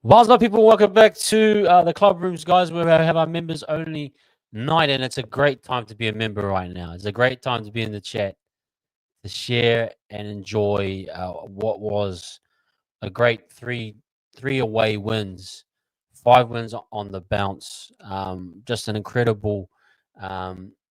What's up, people? Welcome back to the club rooms, guys. Where we have our members only night, and it's a great time to be a member right now. It's a great time to be in the chat to share and enjoy what was a great three away wins, 5 wins on the bounce. Just an incredible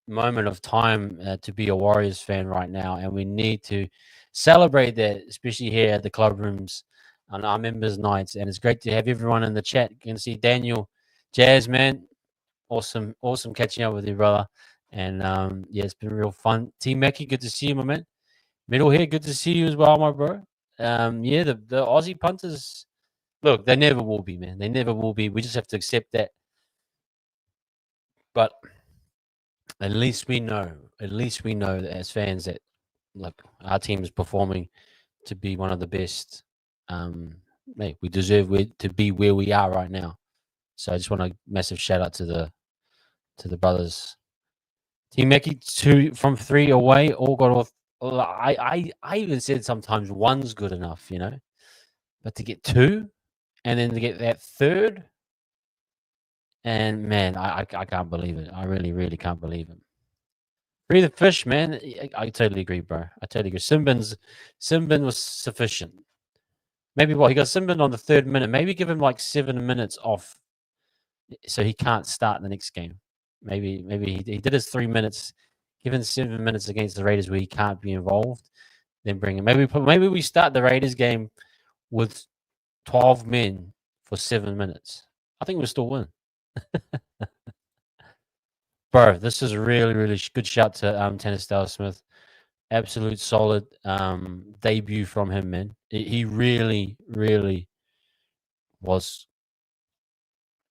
moment of time to be a Warriors fan right now, and we need to celebrate that, especially here at the club rooms on our members' nights. And it's great to have everyone in the chat. You can see Daniel, Jazz, man, awesome catching up with you, brother. And yeah, it's been real fun. T Mackie, good to see you, my man. Middle here, good to see you as well, my bro. Yeah, the Aussie punters, look, they never will be, man. They never will be. We just have to accept that. But at least we know that as fans that, look, our team is performing to be one of the best. Hey, we deserve to be where we are right now. So I just want a massive shout out to the brothers. Team Mackie, 2 from 3 away, all got off. I even said sometimes one's good enough, but to get 2 and then to get that third, and man, I can't believe it. I really can't believe it. Free the fish, man. I totally agree, bro. I totally agree. Simbin was sufficient. Maybe he got Simbin on the 3rd minute. Maybe give him like 7 minutes off, so he can't start the next game. Maybe he did his 3 minutes, given 7 minutes against the Raiders where he can't be involved. Then bring him. Maybe we start the Raiders game with 12 men for 7 minutes. I think we'll still win. Bro, this is a really good shout to Tennis Dale Smith. Absolute solid debut from him, man. He really was.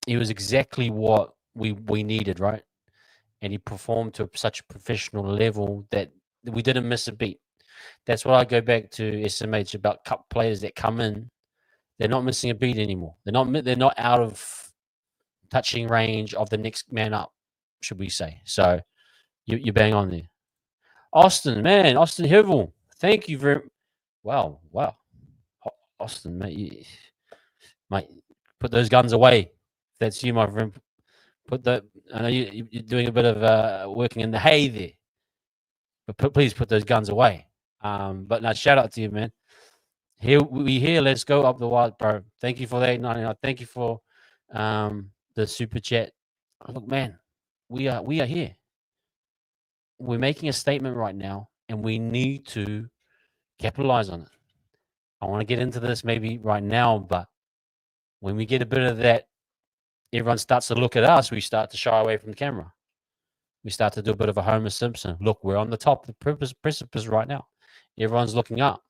He was exactly what we needed, right? And he performed to such a professional level that we didn't miss a beat. That's what I go back to SMH about cup players that come in. They're not missing a beat anymore. They're not out of touching range of the next man up, should we say? So you bang on there. Austin Hivel, thank you very. Wow, Austin, mate, put those guns away. That's you, my friend. I know you're doing a bit of working in the hay there, but please put those guns away. But now, shout out to you, man. Here. Let's go up the wild, bro. Thank you for that 99. Thank you for the super chat. Look, man, we are here. We're making a statement right now, and we need to capitalize on it. I want to get into this maybe right now, but when we get a bit of that, everyone starts to look at us. We start to shy away from the camera. We start to do a bit of a Homer Simpson. Look, we're on the top of the precipice right now. Everyone's looking up.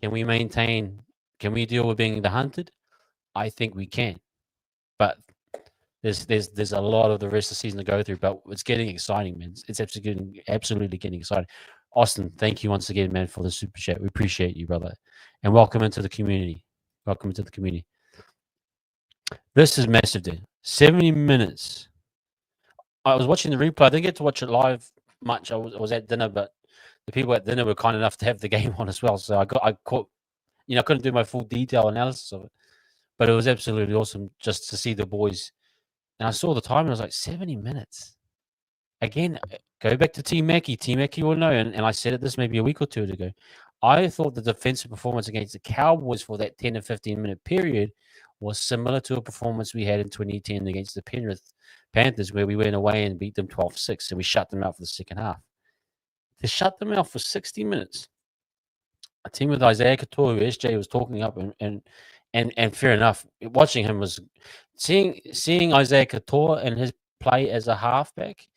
Can we maintain? Can we deal with being the hunted? I think we can, but there's a lot of the rest of the season to go through. But it's getting exciting, man. It's absolutely getting exciting. Austin, thank you once again, man, for the super chat. We appreciate you, brother, and welcome into the community. Welcome into the community. This is massive, dude. 70 minutes. I was watching the replay. I didn't get to watch it live much. I was at dinner, but the people at dinner were kind enough to have the game on as well. So I caught, I couldn't do my full detail analysis of it, but it was absolutely awesome just to see the boys. And I saw the time and I was like, 70 minutes. Again, go back to T Mackie. T Mackie will know. And I said it this maybe a week or two ago. I thought the defensive performance against the Cowboys for that 10 to 15-minute period was similar to a performance we had in 2010 against the Penrith Panthers, where we went away and beat them 12-6, and we shut them out for the second half. To shut them out for 60 minutes, a team with Isaiah Couture, who SJ was talking up, and fair enough, watching him was seeing Isaiah Couture and his play as a halfback,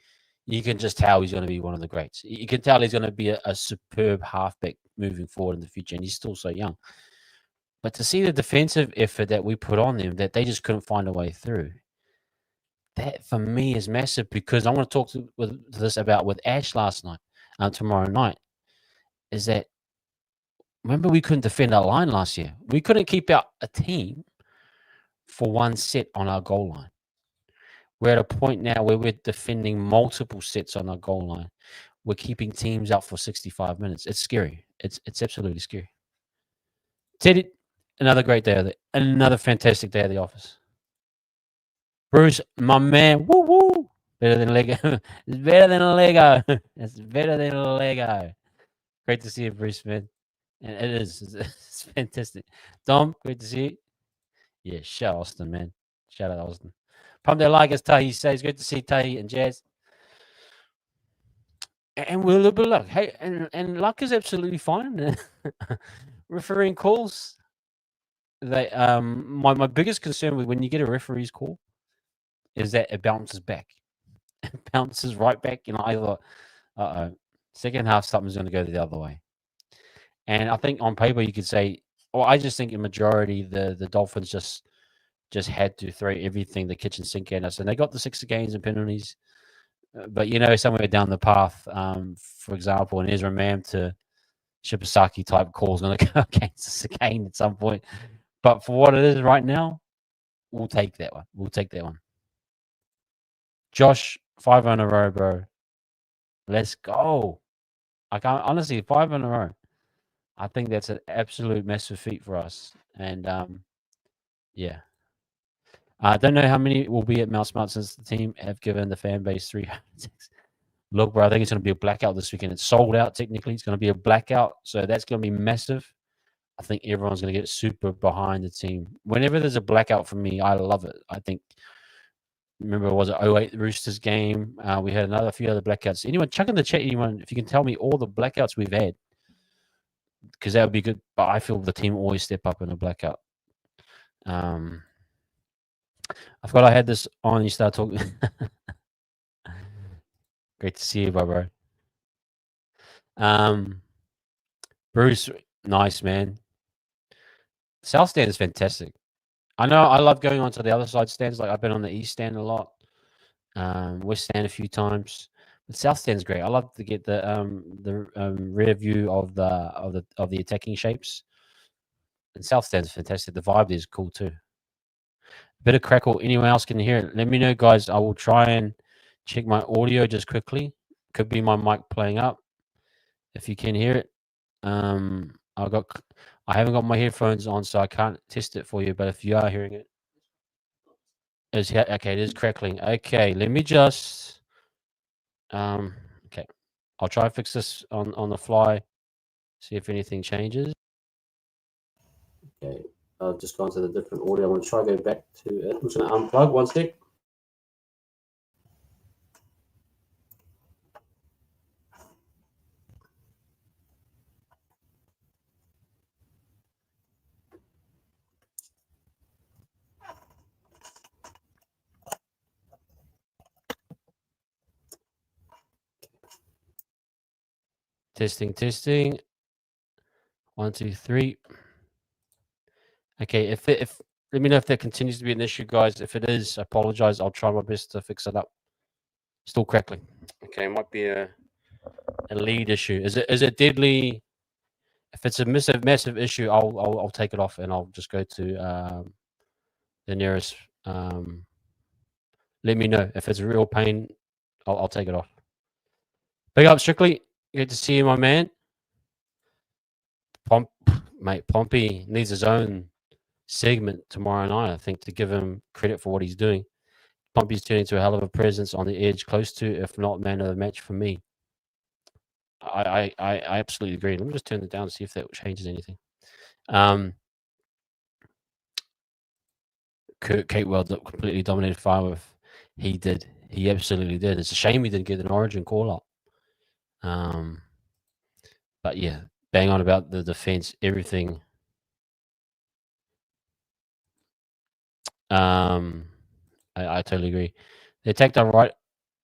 you can just tell he's going to be one of the greats. You can tell he's going to be a superb halfback moving forward in the future, and he's still so young. But to see the defensive effort that we put on them, that they just couldn't find a way through, that for me is massive, because I want to talk with Ash last night, tomorrow night, is that, remember, we couldn't defend our line last year. We couldn't keep out a team for one set on our goal line. We're at a point now where we're defending multiple sets on our goal line. We're keeping teams out for 65 minutes. It's scary. It's absolutely scary. Teddy, Another great day of another fantastic day at the office. Bruce, my man, woo woo. Better than Lego. It's better than a Lego. It's better than a Lego. Great to see you, Bruce, man. And it is. It's fantastic. Dom, great to see you. Yeah, shout out Austin, man. Shout out Austin. Pump their like as Tahi says. Good to see Tahi and Jazz. And we're a little bit of luck. Hey, and luck is absolutely fine. Refereeing calls. They my biggest concern with when you get a referee's call is that it bounces back. It bounces right back. I thought, uh-oh, second half something's gonna go the other way. And I think on paper you could say, well, I just think in majority the Dolphins just had to throw everything the kitchen sink at us, and they got the 6 games and penalties. But somewhere down the path, for example, an Ezra Mam to Shibasaki type call is going to go against us again at some point. But for what it is right now, we'll take that one. We'll take that one. Josh, 5 in a row, bro. Let's go. I can't honestly 5 in a row. I think that's an absolute massive feat for us. And yeah. I don't know how many will be at Mouse Mount since the team have given the fan base 306. Look, bro, I think it's going to be a blackout this weekend. It's sold out technically. It's going to be a blackout. So that's going to be massive. I think everyone's going to get super behind the team. Whenever there's a blackout for me, I love it. I think, remember, was it 08 Roosters game? We had a few other blackouts. Anyone, chuck in the chat, anyone, if you can tell me all the blackouts we've had, because that would be good. But I feel the team always step up in a blackout. I forgot I had this on. You start talking. Great to see you, bro. Bruce, nice, man. South stand is fantastic. I know I love going on to the other side stands. Like I've been on the east stand a lot, west stand a few times. But south stand's great. I love to get the rear view of the attacking shapes. And south stand's fantastic. The vibe there is cool too. Bit of crackle. Anyone else can hear it? Let me know, guys. I will try and check my audio just quickly. Could be my mic playing up. If you can hear it, I haven't got my headphones on, so I can't test it for you. But if you are hearing it, okay, it is crackling. Okay, let me just okay, I'll try and fix this on the fly. See if anything changes. Okay, I've just gone to the different audio. I'm going to try to go back to it. I'm just going to unplug one sec. Testing. 1, 2, 3. Okay, if let me know if that continues to be an issue, guys. If it is, I apologize. I'll try my best to fix it up. Still crackling. Okay, it might be a lead issue. Is it deadly? If it's a massive issue, I'll take it off and I'll just go to the nearest. Let me know if it's a real pain. I'll take it off. Big up, Strictly. Good to see you, my man. Mate, Pompey needs his own segment tomorrow night, I think, to give him credit for what he's doing. Pompey's turning into a hell of a presence on the edge, close to, if not man of the match for me. I absolutely agree. Let me just turn it down and see if that changes anything. Kurt Catewell completely dominated Fireworth. He did. He absolutely did. It's a shame he didn't get an origin call up. But yeah, bang on about the defense, everything. I totally agree. They attacked our right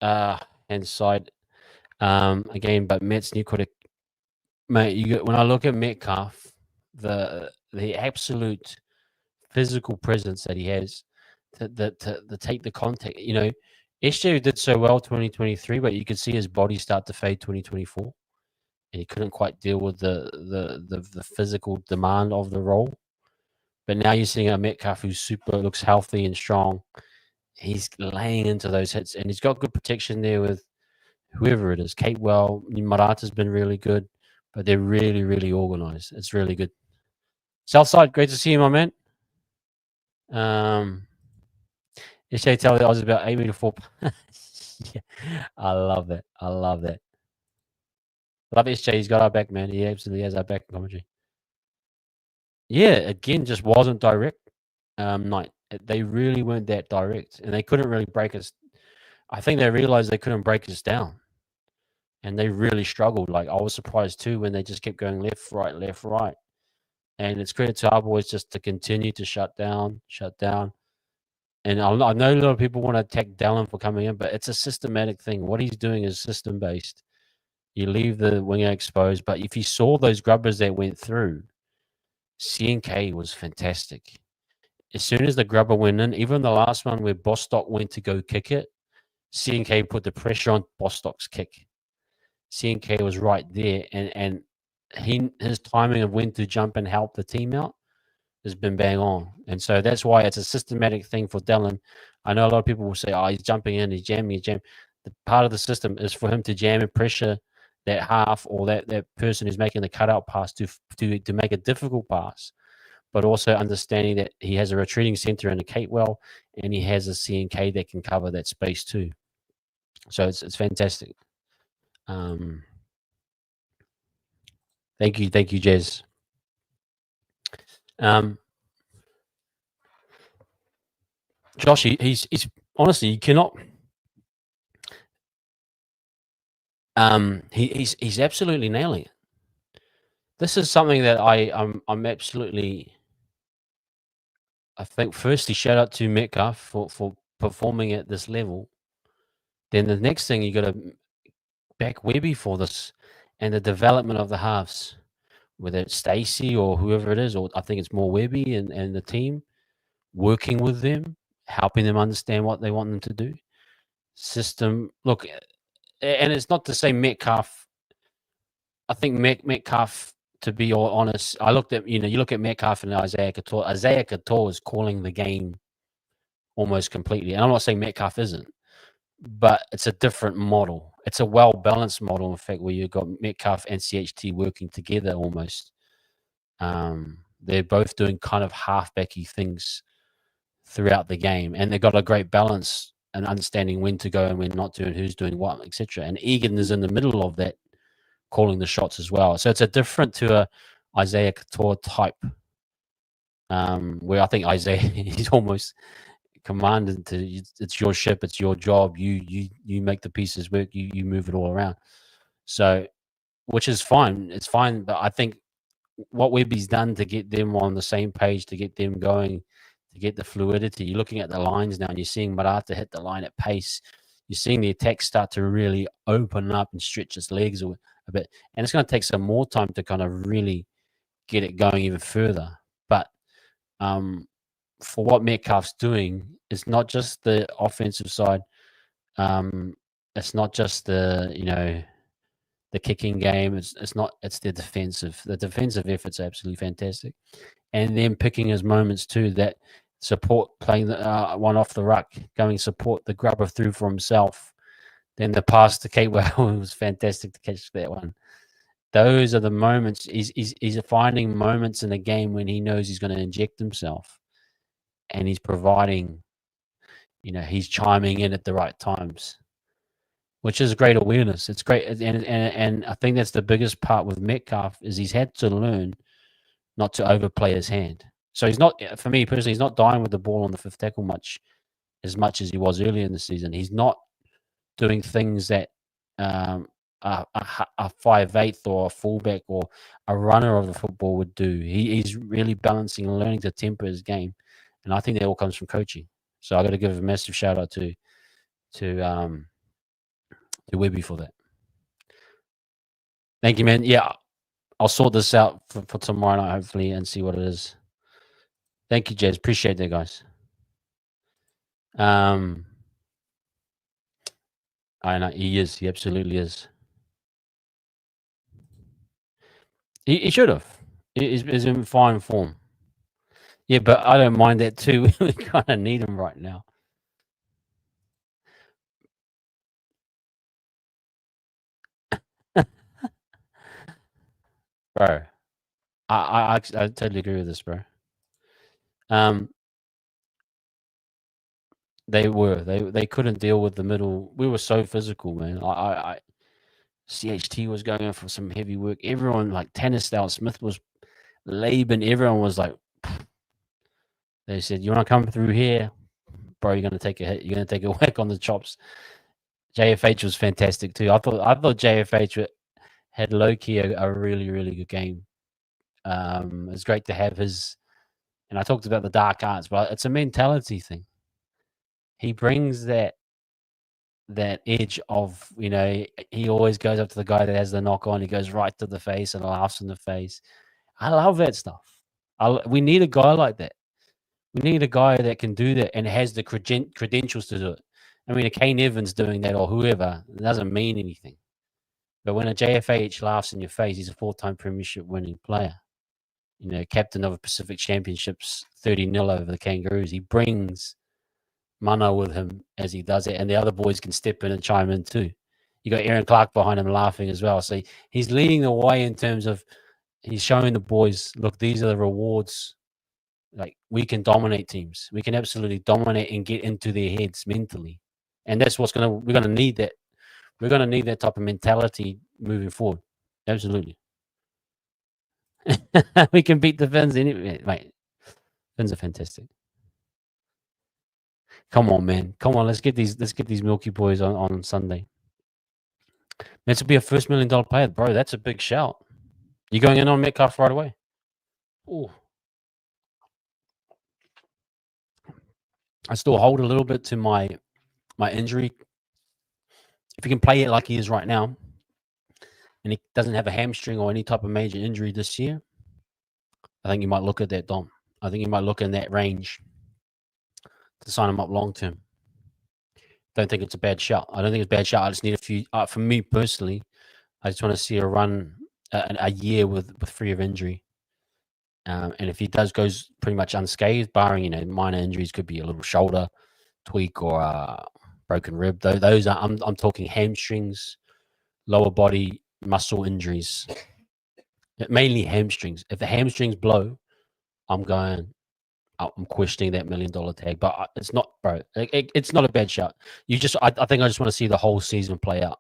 hand side again, but Mets new could mate. When I look at Metcalf, the absolute physical presence that he has to take the contact. SJ did so well 2023, but you could see his body start to fade 2024, and he couldn't quite deal with the physical demand of the role. But now you're seeing a Metcalf who's looks healthy and strong. He's laying into those hits, and he's got good protection there with whoever it is. Catewell, Marata's been really good, but they're really, really organized. It's really good. Southside, great to see you, my man. Yesterday tell I was about 8 meter 4. Yeah, I love it. I love that. Love SJ. He's got our back, man. He absolutely has our back in commentary. Yeah, again, just wasn't direct. Night. They really weren't that direct, and they couldn't really break us. I think they realized they couldn't break us down, and they really struggled. Like I was surprised too when they just kept going left, right, left, right. And it's credit to our boys just to continue to shut down, shut down. And I know a lot of people want to attack Dallin for coming in, but it's a systematic thing. What he's doing is system based. You leave the winger exposed, but if you saw those grubbers that went through, CNK was fantastic. As soon as the grubber went in, even the last one where Bostock went to go kick it, CNK put the pressure on Bostock's kick. CNK was right there, and his timing of when to jump and help the team out has been bang on. And so that's why it's a systematic thing for Dallin. I know a lot of people will say, oh, he's jumping in, he's jamming, he's jamming. The part of the system is for him to jam and pressure that half or that person who's making the cutout pass to make a difficult pass, but also understanding that he has a retreating center in a Catewell and he has a CNK that can cover that space too. So it's fantastic. Thank you, Jez. Josh, he's honestly, you cannot. He's absolutely nailing it. This is something that I'm absolutely. I think firstly, shout out to Metcalf for performing at this level. Then the next thing you got to back Webby for this and the development of the halves, whether it's Stacey or whoever it is, or I think it's more Webby and the team working with them, helping them understand what they want them to do. System, look, and it's not to say Metcalf. I think Metcalf, to be all honest, I looked at, you look at Metcalf and Isaiah Couture. Isaiah Couture is calling the game almost completely. And I'm not saying Metcalf isn't, but it's a different model. It's a well balanced model, in fact, where you've got Metcalf and CHT working together almost. They're both doing kind of halfbacky things throughout the game, and they've got a great balance and understanding when to go and when not to, and who's doing what, etc. And Egan is in the middle of that, calling the shots as well. So it's a different to a Isaiah Couture type, where I think Isaiah he's almost commanded to. It's your ship, it's your job. You make the pieces work. You move it all around. So, which is fine. It's fine, but I think what Webby's done to get them on the same page, to get them going, to get the fluidity. You're looking at the lines now, and you're seeing Marata hit the line at pace. You're seeing the attack start to really open up and stretch its legs a bit. And it's going to take some more time to kind of really get it going even further. But for what Metcalf's doing, it's not just the offensive side. It's not just the kicking game. It's not. It's the defensive. The defensive effort's absolutely fantastic, and then picking his moments too. That support, playing the one off the ruck, going support the grubber through for himself. Then the pass to Catewell was fantastic to catch that one. Those are the moments. He's finding moments in the game when he knows he's going to inject himself, and he's providing. He's chiming in at the right times, which is great awareness. It's great, and I think that's the biggest part with Metcalf is he's had to learn not to overplay his hand. So he's not, for me personally, he's not dying with the ball on the fifth tackle as much as he was earlier in the season. He's not doing things that a 5'8" or a fullback or a runner of the football would do. He's really balancing and learning to temper his game, and I think that all comes from coaching. So I got to give a massive shout out to Webby for that. Thank you, man. Yeah, I'll sort this out for tomorrow night, hopefully, and see what it is. Thank you, Jez. Appreciate that, guys. I know he is. He absolutely is. He should have. He's in fine form. Yeah, but I don't mind that too. We kind of need him right now. Bro, I totally agree with this, bro. Um, they couldn't deal with the middle. We were so physical, man. CHT was going in for some heavy work. Everyone like Tannerstyle, Smith was Laban. Everyone was like, they said, "You want to come through here, bro? You're gonna take a hit. You're gonna take a whack on the chops." JFH was fantastic too. I thought JFH had low key a really really good game. It's great to have his. And I talked about the dark arts, but it's a mentality thing. He brings that edge of, he always goes up to the guy that has the knock on. He goes right to the face and laughs in the face. I love that stuff. We need a guy like that. We need a guy that can do that and has the credentials to do it. I mean, a Kane Evans doing that or whoever, it doesn't mean anything. But when a JFH laughs in your face, he's a 4-time premiership winning player. Captain of a Pacific Championships, 30-0 over the Kangaroos. He brings mana with him as he does it, and the other boys can step in and chime in too. You got Aaron Clark behind him laughing as well. So he's leading the way in terms of he's showing the boys, look, these are the rewards. Like, we can dominate teams. We can absolutely dominate and get into their heads mentally. And that's we're gonna need that. We're gonna need that type of mentality moving forward. Absolutely. We can beat the Finns anyway. Mate, Finns are fantastic. Come on, man. Come on, let's get these Milky Boys on Sunday. This will be a first $1 million player, bro. That's a big shout. You going in on Metcalf right away? Oh, I still hold a little bit to my injury. If he can play it like he is right now, and he doesn't have a hamstring or any type of major injury this year, I think you might look at that, Dom. I think you might look in that range to sign him up long term. Don't think it's a bad shot. I don't think it's a bad shot. I just need a few. For me personally, I just want to see a run, a year with free of injury. And if he goes pretty much unscathed, barring minor injuries, could be a little shoulder tweak or a broken rib. Those are I'm talking hamstrings, lower body muscle injuries, mainly hamstrings. If the hamstrings blow, I'm questioning that $1 million tag. But it's not, bro. It's not a bad shot. I think I just want to see the whole season play out.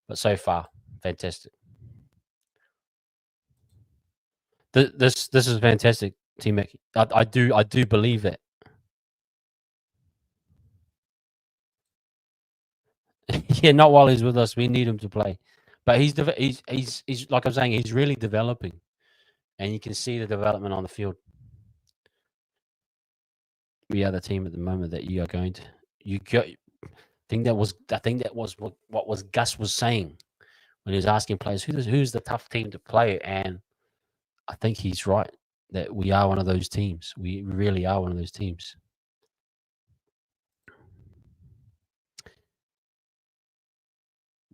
But so far, fantastic. This is fantastic, T Mac. I do believe that. Yeah, not while he's with us. We need him to play, but he's like I'm saying, he's really developing, and you can see the development on the field. We are the team at the moment that you are going to. You got. I think that was what was Gus was saying when he was asking players who's the tough team to play, and I think he's right that we are one of those teams. We really are one of those teams.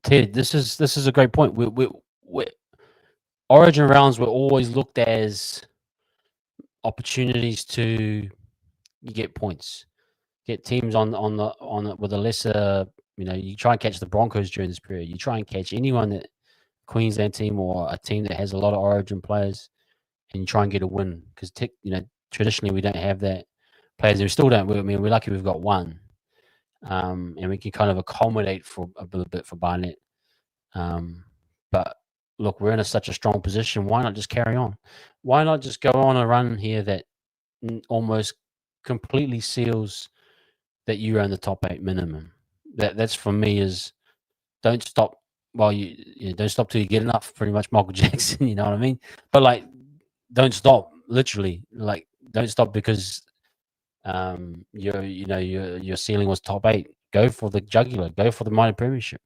Ted, this is a great point. We Origin rounds were always looked as opportunities to get points, get teams on with a lesser. You try and catch the Broncos during this period. You try and catch anyone that Queensland team or a team that has a lot of Origin players, and you try and get a win because traditionally we don't have that players. And we still don't. I mean, we're lucky we've got one, and we can kind of accommodate for a little bit for Barnett. But look, we're in such a strong position. Why not just carry on? Why not just go on a run here that almost completely seals that you're in the top 8 minimum? That's for me is don't stop while you don't stop till you get enough. Pretty much Michael Jackson, you know what I mean? But like, don't stop. Literally, like, don't stop because your ceiling was top 8. Go for the jugular. Go for the minor premiership.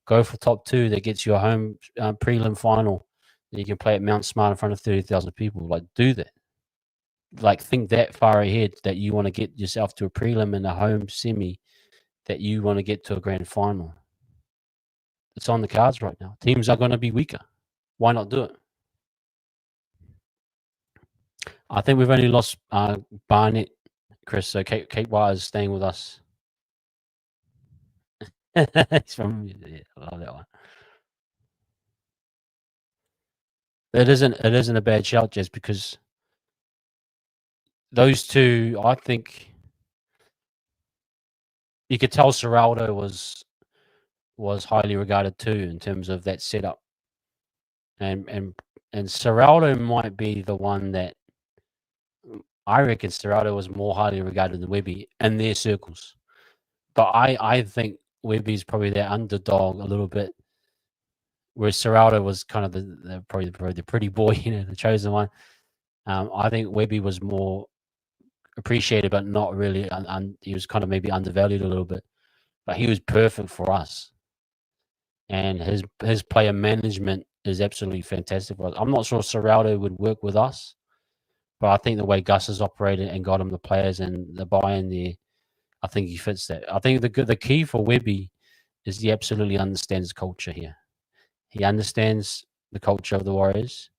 Go for top 2 that gets you a home prelim final that you can play at Mount Smart in front of 30,000 people. Like, do that. Like, think that far ahead that you want to get yourself to a prelim and a home semi, that you want to get to a grand final. It's on the cards right now. Teams are going to be weaker. Why not do it? I think we've only lost Barnett, Chris. So Kate White is staying with us. He's from, yeah, I love that one. It isn't a bad shout, just because those two, I think you could tell Serraldo was highly regarded too in terms of that setup, and Serraldo might be the one that I reckon Serraldo was more highly regarded than Webby in their circles, but I think Webby's probably their underdog a little bit, whereas Serraldo was kind of probably the pretty boy, the chosen one. I think Webby was more appreciated, but not really. He was kind of maybe undervalued a little bit, but he was perfect for us, and his player management is absolutely fantastic for us. I'm not sure Serraldo would work with us, but I think the way Gus has operated and got him the players and the buy-in there, I think he fits that. I think the key for Webby is he absolutely understands culture here. He understands the culture of the Warriors,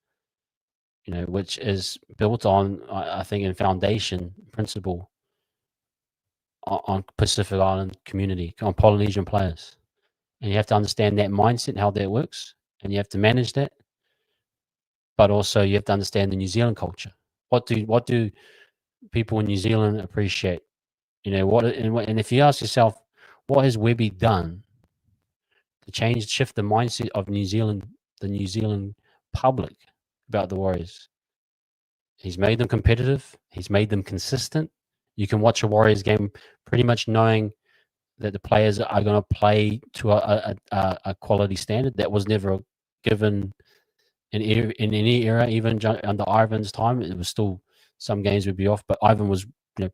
which is built on, I think, in foundation principle on Pacific Island community, on Polynesian players. And you have to understand that mindset and how that works, and you have to manage that. But also, you have to understand the New Zealand culture. What do people in New Zealand appreciate? And if you ask yourself, what has Webby done to shift the mindset of the New Zealand public about the Warriors? He's made them competitive. He's made them consistent. You can watch a Warriors game pretty much knowing that the players are going to play to a quality standard that was never given in any era. Even under Ivan's time, it was still some games would be off, but Ivan was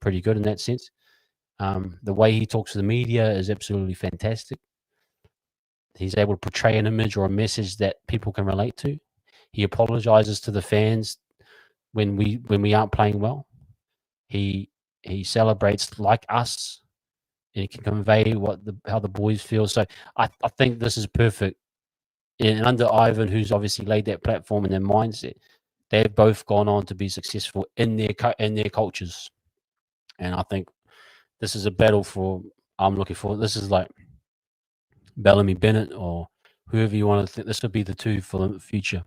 pretty good in that sense. The way he talks to the media is absolutely fantastic. He's able to portray an image or a message that people can relate to. He apologizes to the fans when we aren't playing well. He celebrates like us, and he can convey how the boys feel. So I think this is perfect. And under Ivan, who's obviously laid that platform and their mindset, they've both gone on to be successful in their cultures. And I think this is a battle for. I'm looking for. This is like Bellamy Bennett or whoever you want to think. This would be the two for the future.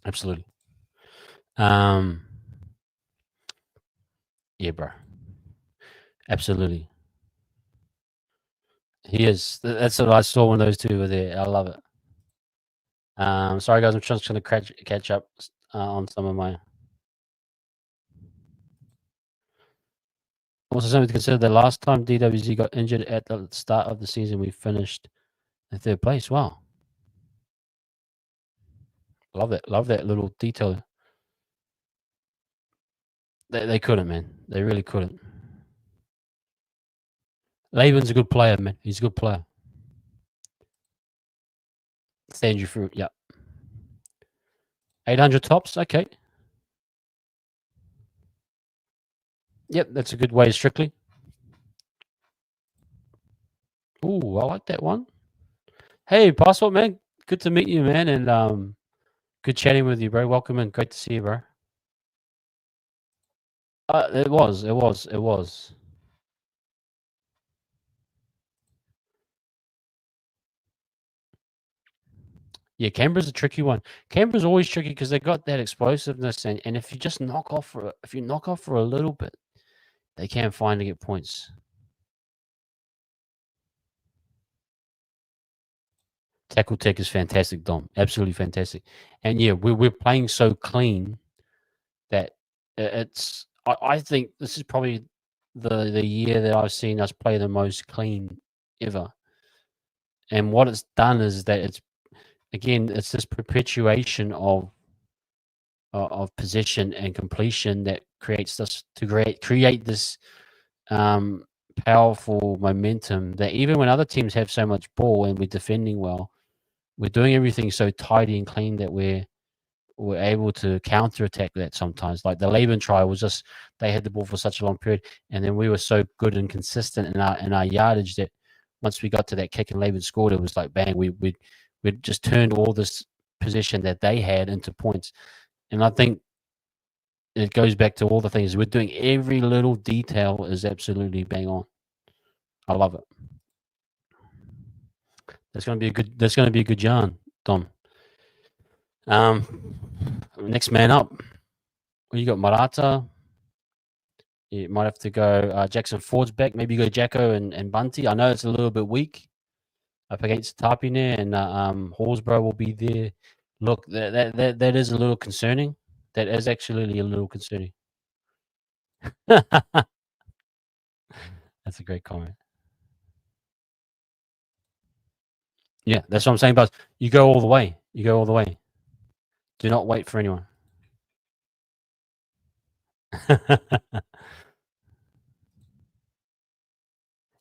Absolutely. Yeah, bro. Absolutely. He is. That's what I saw when those two were there. I love it. Sorry guys, I'm just going to catch up on some of my. Also, something to consider: the last time DWZ got injured at the start of the season, we finished in third place. Wow, love that! Love that little detail. They couldn't, man. They really couldn't. Laban's a good player, man. He's a good player. Stand you through. Yeah. 800 tops. Okay. Yep, that's a good way, Strictly. Ooh, I like that one. Hey, Passport, man. Good to meet you, man, and good chatting with you, bro. Welcome and great to see you, bro. It was. Yeah, Canberra's a tricky one. Canberra's always tricky because they got that explosiveness, and if you just knock off for a little bit, they can find to get points. Tackle tech is fantastic, Dom. Absolutely fantastic. And yeah, we're playing so clean that it's. I think this is probably the year that I've seen us play the most clean ever. And what it's done is that it's this perpetuation of possession and completion that creates this create this powerful momentum that even when other teams have so much ball and we're defending well, we're doing everything so tidy and clean that we're able to counterattack that sometimes. Like the Laban try was just they had the ball for such a long period, and then we were so good and consistent in our yardage that once we got to that kick and Laban scored, it was like bang, we just turned all this possession that they had into points. And I think it goes back to all the things we're doing. Every little detail is absolutely bang on. I love it. That's going to be a good. That's going to be a good yarn, Dom. Next man up. Well, you got Marata. You might have to go Jackson Ford's back. Maybe you go Jacko and Bunty. I know it's a little bit weak up against Tapine, and Horsburgh will be there. Look, that is a little concerning. That is actually a little concerning. That's a great comment. Yeah, that's what I'm saying, Buzz. You go all the way. You go all the way. Do not wait for anyone.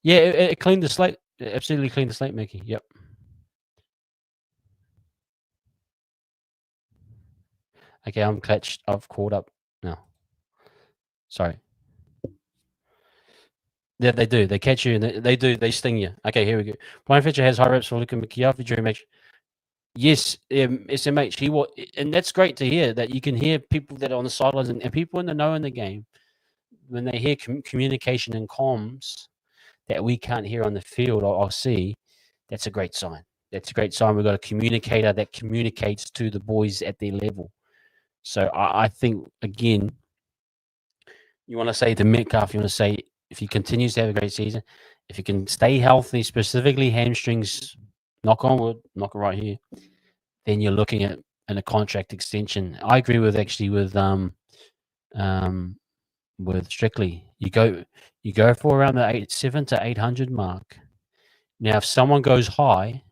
Yeah, it cleaned the slate. It absolutely cleaned the slate, Mickey. Yep. Okay, I'm clutched. I've caught up now. Sorry. Yeah, they do. They catch you and they sting you. Okay, here we go. Brian Fitcher has high reps for Luka McKeown during match. Yes, SMH. And that's great to hear that you can hear people that are on the sidelines and people in the know in the game when they hear communication and comms that we can't hear on the field or see. That's a great sign. That's a great sign. We've got a communicator that communicates to the boys at their level. So I think again, you want to say to Metcalf, you want to say if he continues to have a great season, if he can stay healthy, specifically hamstrings, knock on wood, knock it right here, then you're looking at a contract extension. I agree with Strictly. You go for around the 7 to 800 mark. Now, if someone goes high,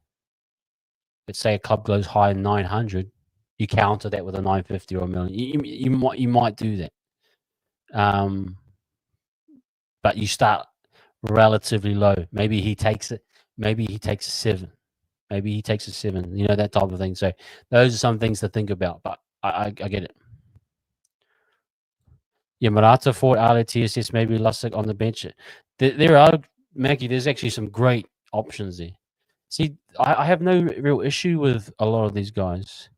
let's say a club goes high 900, you counter that with a 950 or a million. You might do that. But you start relatively low. Maybe he takes it. Maybe he takes a 7. Maybe he takes a 7. You know, that type of thing. So those are some things to think about. But I get it. Yeah, Murata, Ford, Ale, TSS, maybe Lussick on the bench. There are, Maggie, there's actually some great options there. See, I have no real issue with a lot of these guys,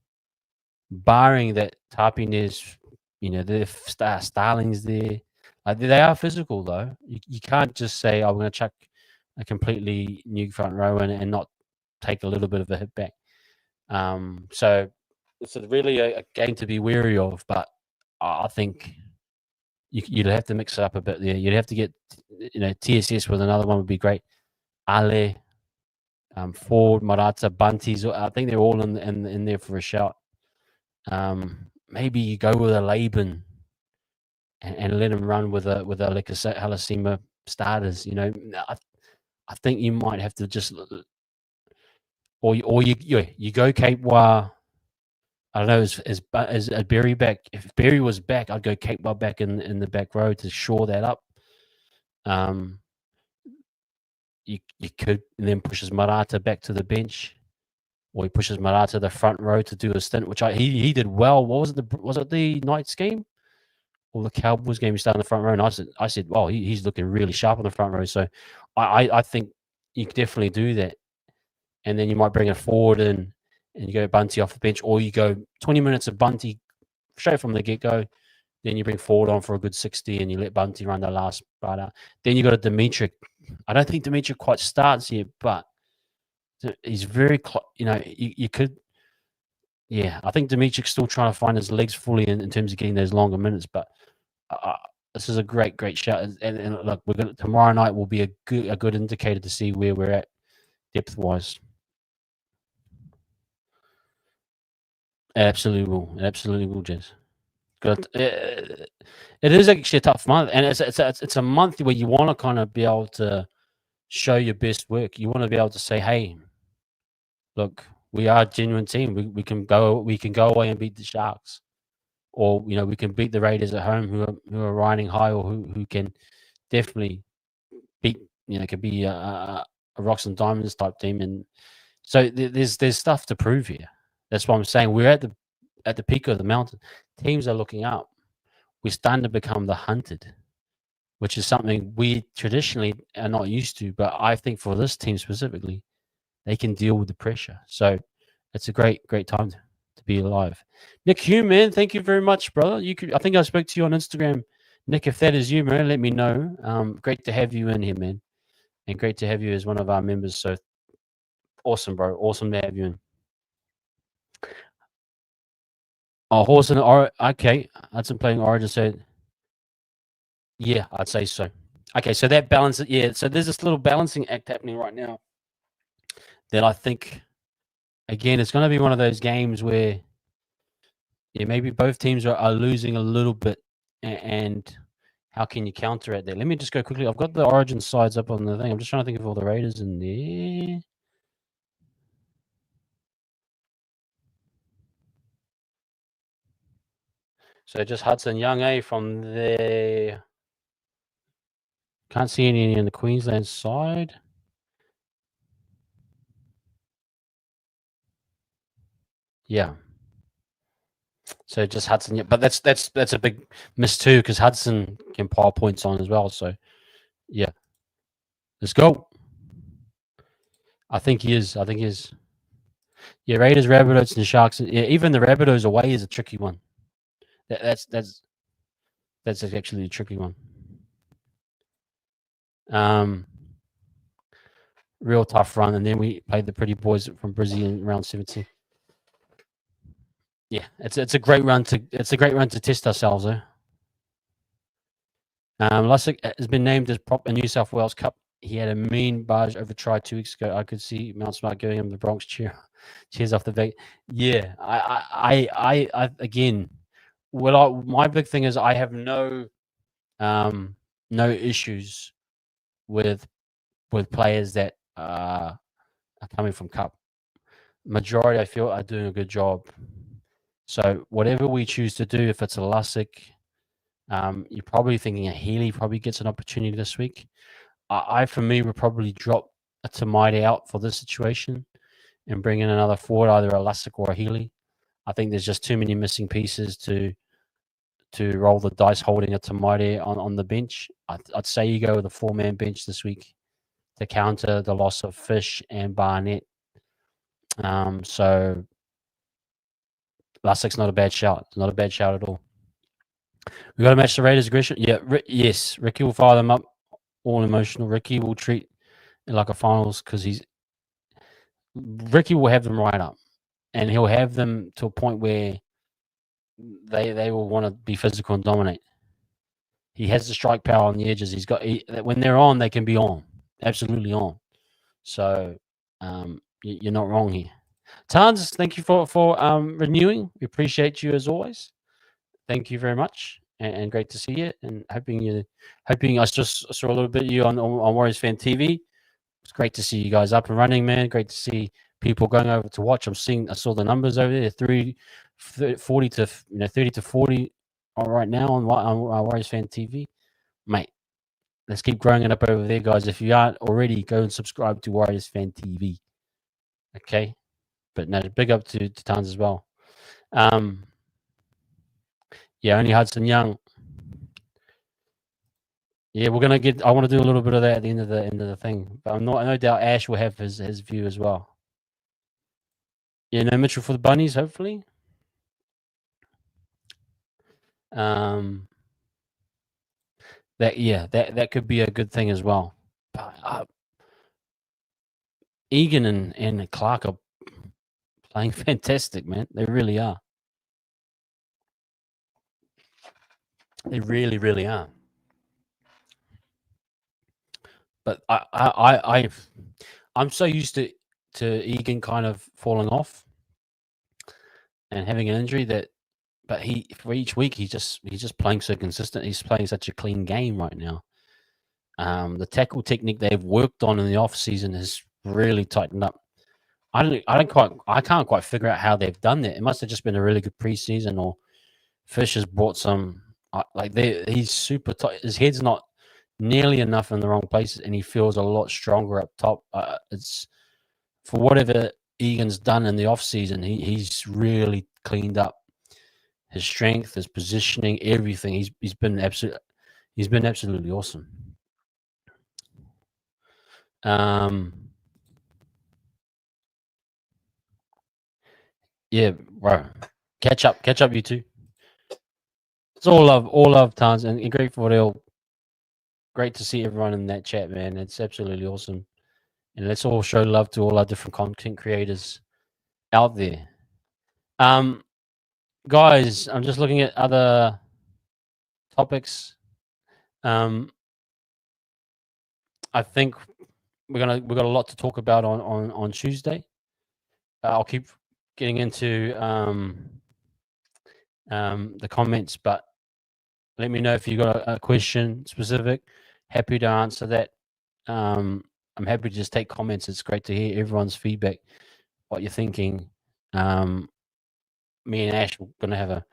barring that Tapin is, the Starling's there. They are physical, though. You can't just say, I'm going to chuck a completely new front row and not take a little bit of a hit back. So it's really a game to be wary of, but I think you'd have to mix it up a bit there. You'd have to get, TSS with another one would be great. Ale, Ford, Marata, Bunties. I think they're all in there for a shout. Maybe you go with a Laban and let him run with a like a Halasima starters. I think you might have to just, or you go Cape Wa. I don't know, is Berry back? If Berry was back, I'd go Cape Wa back in the back row to shore that up. You could, and then pushes Marata back to the bench, or he pushes Marata to the front row to do a stint, which he did well. What was it? Was it the Knights game or the Cowboys game? He started in the front row, and I said, well, he's looking really sharp on the front row. So I think you could definitely do that, and then you might bring it forward and you go Bunty off the bench, or you go 20 minutes of Bunty straight from the get go. Then you bring Ford on for a good 60 and you let Bunty run the last part out. Then you got a Dimitri. I don't think Dimitri quite starts yet, but he's very, you could, yeah. I think Dimitri's still trying to find his legs fully in terms of getting those longer minutes, but this is a great shot. And look, tomorrow night will be a good indicator to see where we're at depth wise. Absolutely will, Jess. Good. It is actually a tough month, and it's a month where you want to kind of be able to show your best work. You want to be able to say, "Hey, look, we are a genuine team. We can go away and beat the Sharks, or we can beat the Raiders at home, who are riding high, or who can definitely beat. Could be a rocks and diamonds type team." And so there's stuff to prove here. That's what I'm saying. We're at the peak of the mountain. Teams are looking up. We're starting to become the hunted, which is something we traditionally are not used to. But I think for this team specifically, they can deal with the pressure. So it's a great time to be alive. Nick Hume, man, thank you very much, brother. I think I spoke to you on Instagram. Nick, if that is you, man, let me know. Great to have you in here, man. And great to have you as one of our members. So awesome, bro. Awesome to have you in. Oh, horse and okay. Hudson playing Origin, so yeah, I'd say so. Okay, so that balance, yeah. So there's this little balancing act happening right now that I think, again, it's going to be one of those games where, yeah, maybe both teams are losing a little bit, and how can you counter it there? Let me just go quickly. I've got the Origin sides up on the thing. I'm just trying to think of all the Raiders in there. So just Hudson Young, from there. Can't see any on the Queensland side. Yeah. So just Hudson, yeah, but that's a big miss too, because Hudson can pile points on as well. So yeah, let's go. I think he is. I think he is. Yeah, Raiders, Rabbitohs, and Sharks. Yeah, even the Rabbitohs away is a tricky one. That's actually a tricky one. Um, Real tough run, and then we played the pretty boys from Brizzy in round 17. Yeah, it's a great run to test ourselves, though. Lussick has been named as prop in New South Wales Cup. He had a mean barge over try 2 weeks ago. I could see Mount Smart giving him the Bronx cheers off the back. Yeah, I again. Well, my big thing is I have no issues with players that are coming from Cup. Majority, I feel, are doing a good job. So whatever we choose to do, if it's a Lussick, you're probably thinking a Healy probably gets an opportunity this week. For me, would probably drop a Tamaide out for this situation and bring in another forward, either a Lussick or a Healy. I think there's just too many missing pieces to roll the dice holding a Tamaide on the bench. I'd say you go with a 4-man bench this week to counter the loss of Fish and Barnett. So Lussick's not a bad shout. It's not a bad shout at all. We got to match the Raiders' aggression. Yeah, yes. Ricky will fire them up. All emotional. Ricky will treat it like a finals because Ricky will have them right up, and he'll have them to a point where they will want to be physical and dominate. He has the strike power on the edges. When they're on, they can be on, absolutely on. So you're not wrong here. Tans, thank you for renewing. We appreciate you as always. Thank you very much, and great to see you. And hoping I just saw a little bit of you on Warriors Fan TV. It's great to see you guys up and running, man. Great to see people going over to watch. I saw the numbers over there, 40 to 30 to 40 right now on Warriors Fan TV, mate. Let's keep growing it up over there, guys. If you aren't already, go and subscribe to Warriors Fan TV. Okay, but no, big up to Tons as well. Yeah, only Hudson Young. Yeah, we're gonna get. I want to do a little bit of that at the end of the thing, but no doubt Ash will have his view as well. Yeah, no Mitchell for the Bunnies, hopefully. That could be a good thing as well. But Egan and Clark are playing fantastic, man. They really are. They really, really are. But I'm so used to Egan kind of falling off and having an injury but for each week he's just playing so consistent. He's playing such a clean game right now. The tackle technique they've worked on in the off season has really tightened up. I can't quite figure out how they've done that. It must have just been a really good preseason, or Fish has brought some he's super tight. His head's not nearly enough in the wrong places, and he feels a lot stronger up top. It's for whatever Egan's done in the off season, he's really cleaned up his strength, his positioning, everything. He's been absolutely awesome. Yeah, bro. Catch up, you two. It's all love, Tans, and great for it. Great to see everyone in that chat, man. It's absolutely awesome. And let's all show love to all our different content creators out there. guys, I'm just looking at other topics. I think we've got a lot to talk about on Tuesday. I'll keep getting into the comments, but let me know if you got a question specific. Happy to answer that. I'm happy to just take comments. It's great to hear everyone's feedback, what you're thinking. Me and Ash are going to have a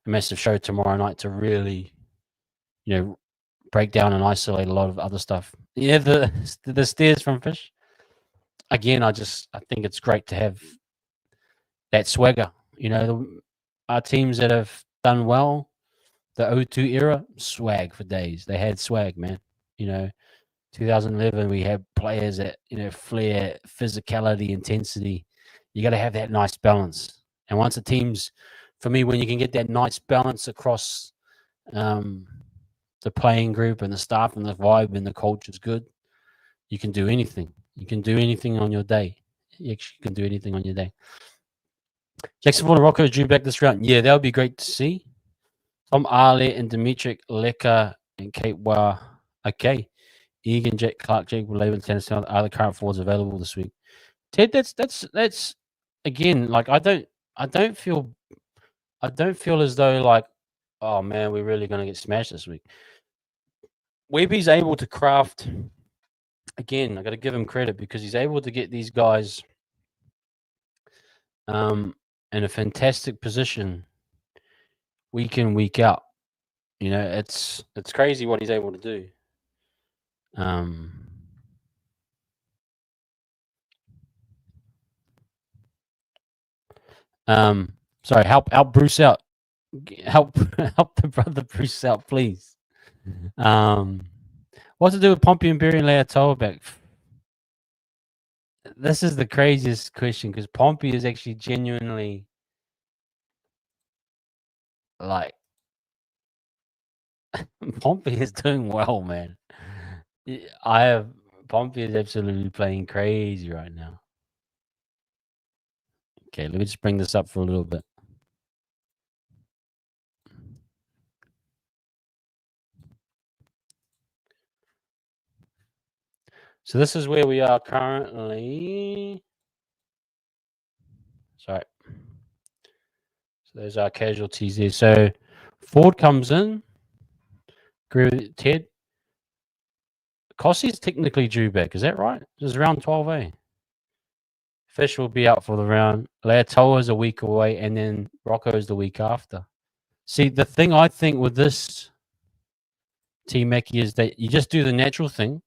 massive show tomorrow night to really, break down and isolate a lot of other stuff. Yeah, the stairs from Fish. Again, I think it's great to have that swagger. Our teams that have done well, the O2 era, swag for days. They had swag, man. 2011, we had players that, flair, physicality, intensity. You got to have that nice balance. And once the teams, for me, when you can get that nice balance across the playing group and the staff and the vibe and the culture is good, you can do anything. You can do anything on your day. You actually can do anything on your day. Jackson Vaughan and Rocco due back this round. Yeah, that would be great to see. Tom Arlett and Dimitri Leka and Kate Wa. Okay. Egan, Jack Clark, Jake Laban, Tennyson are the current forwards available this week. Ted, that's again, like I don't feel as though like, oh man, we're really gonna get smashed this week. Weeby's able to craft again, I gotta give him credit because he's able to get these guys in a fantastic position week in, week out. It's crazy what he's able to do. Sorry, help Bruce out. Help the brother Bruce out, please. What's to do with Pompey and Berry and Leotoa back? This is the craziest question because Pompey is actually genuinely like Pompey is doing well, man. Pompey is absolutely playing crazy right now. Okay, let me just bring this up for a little bit. So this is where we are currently. Sorry. So there's our casualties there. So Ford comes in. Agree with Ted. Cossey's technically due back. Is that right? This is round 12A. Fish will be out for the round. Leotoa is a week away, and then Rocco is the week after. See, the thing I think with this Team Mackie is that you just do the natural thing.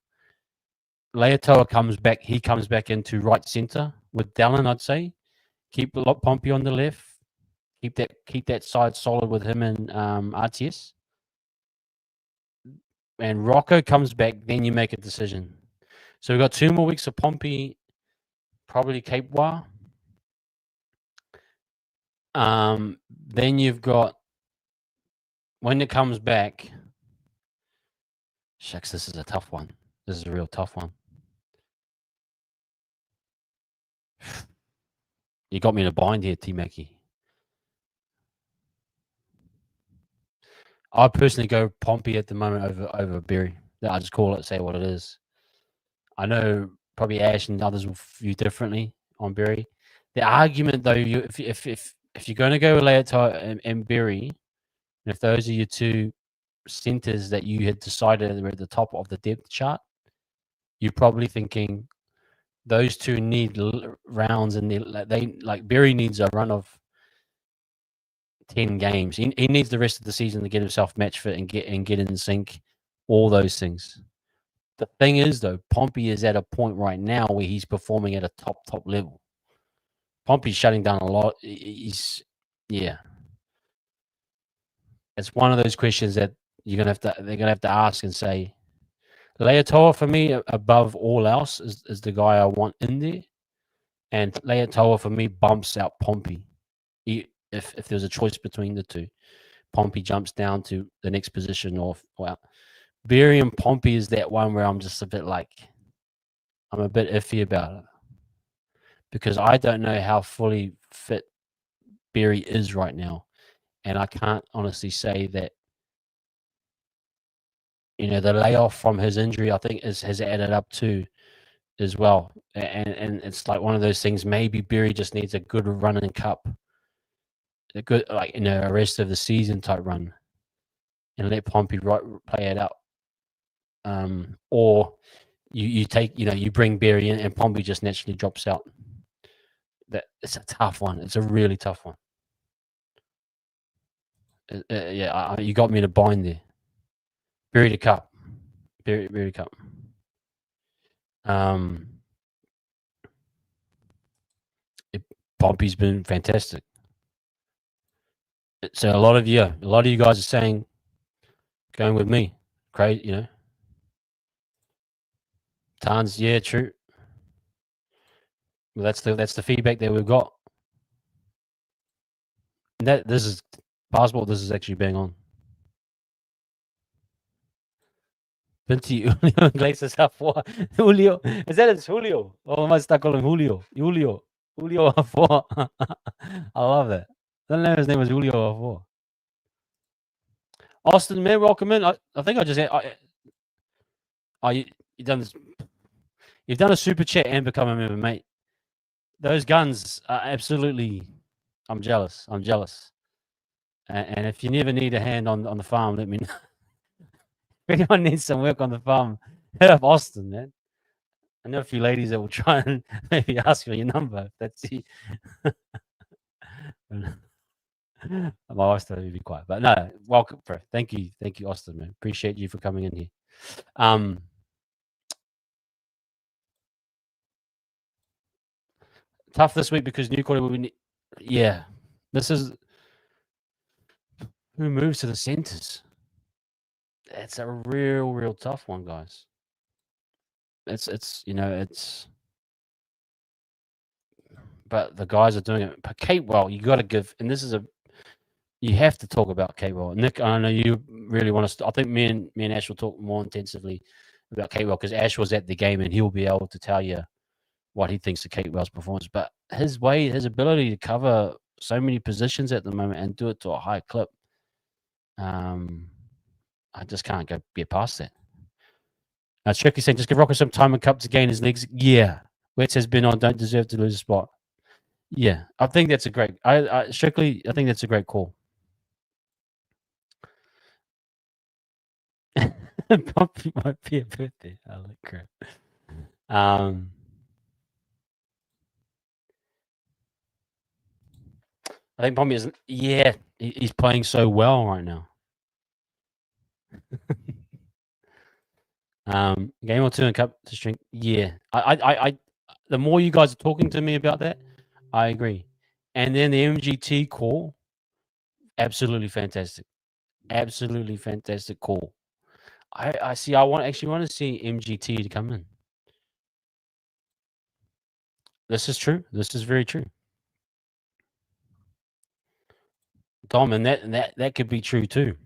Leotoa comes back. He comes back into right center with Dallin, I'd say. Keep Pompey on the left. Keep that side solid with him and RTS. And Rocco comes back, then you make a decision. So we've got 2 more weeks of Pompey, probably Cape Wa. Then you've got, when it comes back, shucks, this is a tough one. This is a real tough one. You got me in a bind here, T Mackie. I personally go Pompey at the moment over Berry. I just call it, say what it is. I know probably Ash and others will view differently on Berry. The argument, though, if you're going to go with Leotoa and Berry, and if those are your 2 centers that you had decided were at the top of the depth chart, you're probably thinking those 2 need rounds, and they like Berry needs a run of 10 games. He needs the rest of the season to get himself match fit and get in sync, all those things. The thing is, though, Pompey is at a point right now where he's performing at a top level. Pompey's shutting down a lot. It's one of those questions that they're gonna have to ask and say, Leotoa for me above all else is the guy I want in there, and Leotoa for me bumps out Pompey. If there's a choice between the 2, Pompey jumps down to the next position, or Berry and Pompey is that one where I'm just a bit iffy about it because I don't know how fully fit Berry is right now. and I can't honestly say that the layoff from his injury I think has added up too as well, and it's like one of those things. Maybe Berry just needs a good run in cup, a good a rest of the season type run, and let Pompey play it out. Or you take you bring Berry in and Pompey just naturally drops out. That it's a tough one. It's a really tough one. Yeah, you got me to bind there. Berry to cup, Berry to cup. Um, Pompey's been fantastic. So a lot of you guys are saying going with me. Great, Tans, yeah, true. Well, that's the feedback that we've got. And this is passport. This is actually bang on. Binti Julio Iglesias Afua. Julio, is that it's Julio? Oh, I must start calling Julio. Julio Afua. I love that. I don't know if his name was Julio Afua. Austin, man, welcome in. I think I just you done this. You've done a super chat and become a member, mate. Those guns are absolutely. I'm jealous. And if you never need a hand on the farm, let me know. If anyone needs some work on the farm, hit up Austin, man. I know a few ladies that will try and maybe ask for your number. If that's you. My wife's told me to be quiet, but no, welcome, bro. Thank you, Austin, man. Appreciate you for coming in here. Tough this week because new quarter will be. Yeah, this is who moves to the centers. It's a real tough one, guys. It's but the guys are doing it. But Capewell, you got to give, and this is you have to talk about Capewell. Nick, I know you really want to. I think me and Ash will talk more intensively about Capewell because Ash was at the game and he'll be able to tell you what he thinks of Capewell's performance. But his ability to cover so many positions at the moment and do it to a high clip, I just can't get past that. Tricky saying, just give Rocco some time and cup to gain his legs. Yeah. Wetz has been on, don't deserve to lose a spot. Yeah. I think that's a great, Strictly, I think that's a great call. Pompey might be a birthday. I like crap. I think Pompey isn't. Yeah, he's playing so well right now. Game or two and cup to string. Yeah, I the more you guys are talking to me about that, I agree. And then the MGT call, absolutely fantastic, call. I see. I want to see MGT to come in. This is true. This is very true. Dom, and that could be true too.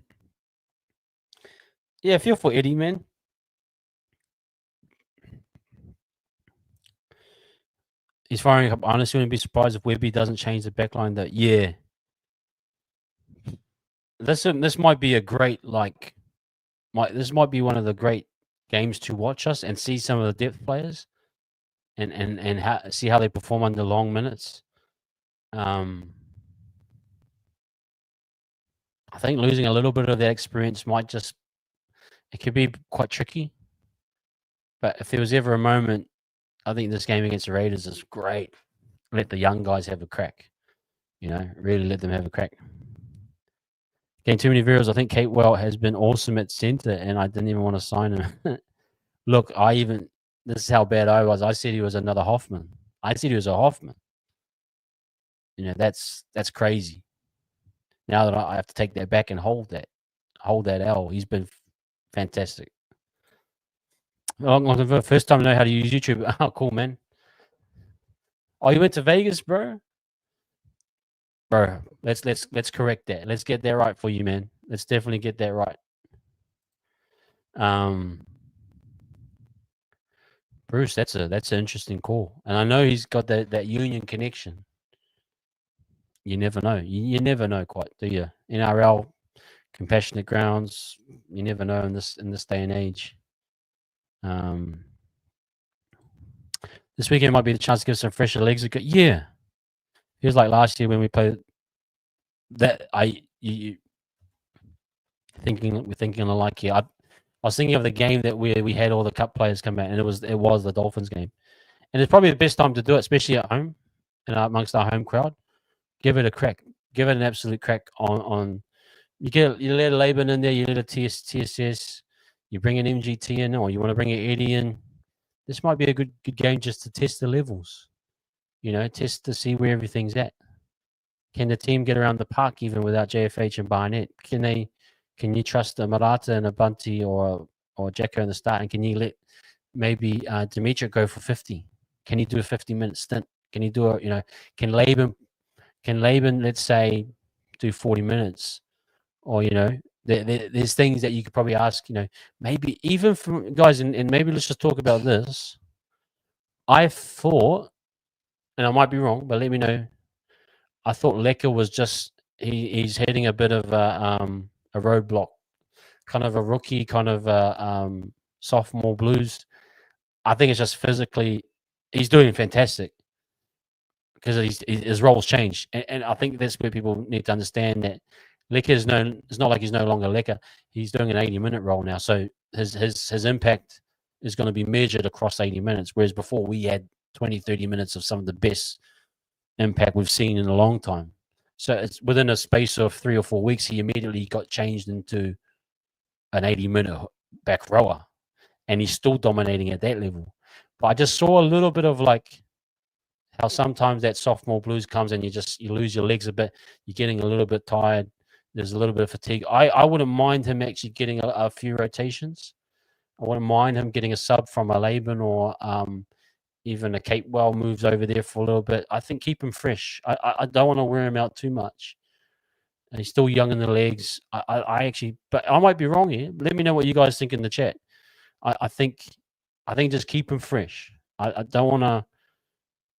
Yeah, feel for Eddie, man. He's firing up. Honestly, wouldn't be surprised if Webby doesn't change the backline. That yeah, this might be a great this might be one of the great games to watch us and see some of the depth players and see how they perform under long minutes. I think losing a little bit of that experience it could be quite tricky. But if there was ever a moment, I think this game against the Raiders is great. Let the young guys have a crack. Really let them have a crack. Getting too many viewers. I think Capewell has been awesome at center, and I didn't even want to sign him. Look, this is how bad I was. I said he was another Hoffman. I said he was a Hoffman. That's crazy. Now that I have to take that back and hold that L. He's been fantastic. First time I know how to use YouTube. Oh, cool, man. Oh, you went to Vegas, bro? Bro, let's correct that. Let's get that right for you, man. Let's definitely get that right. Bruce, that's an interesting call, and I know he's got that union connection. You never know. You never know quite, do you? NRL, compassionate grounds. You never know in this day and age. This weekend might be the chance to give some fresher legs a go. Yeah, feels like last year when we played that. You we're thinking alike here. I was thinking of the game that we had all the cup players come out, and it was the Dolphins game, and it's probably the best time to do it, especially at home and amongst our home crowd. Give it a crack. Give it an absolute crack on. You let a Laban in there. You let a TSS. You bring an MGT in, or you want to bring an Eddie in. This might be a good game just to test the levels. Test to see where everything's at. Can the team get around the park even without JFH and Barnett? Can you trust a Marata and a Bunty or Jacko in the start? And can you let maybe Dimitri go for 50? Can he do a 50-minute stint? Can he do can Laban, let's say, do 40 minutes? Or, there's things that you could probably ask, maybe even from guys, and maybe let's just talk about this. I thought, and I might be wrong, but let me know. I thought Lecker was just he's hitting a bit of a roadblock, kind of a rookie, kind of a sophomore blues. I think it's just physically he's doing fantastic because his role's changed, and I think that's where people need to understand that Lecker is known. It's not like he's no longer Lecker. He's doing an 80-minute role now, so his impact is going to be measured across 80 minutes, whereas before we had 20, 30 minutes of some of the best impact we've seen in a long time. So it's within a space of 3 or 4 weeks, he immediately got changed into an 80-minute back rower, and he's still dominating at that level. But I just saw a little bit of like how sometimes that sophomore blues comes and you lose your legs a bit. You're getting a little bit tired. There's a little bit of fatigue. I wouldn't mind him actually getting a few rotations. I wouldn't mind him getting a sub from a Laban or even a Capewell moves over there for a little bit. I think keep him fresh. I don't want to wear him out too much. And he's still young in the legs. I actually, but I might be wrong here. Let me know what you guys think in the chat. I think just keep him fresh. I don't want to.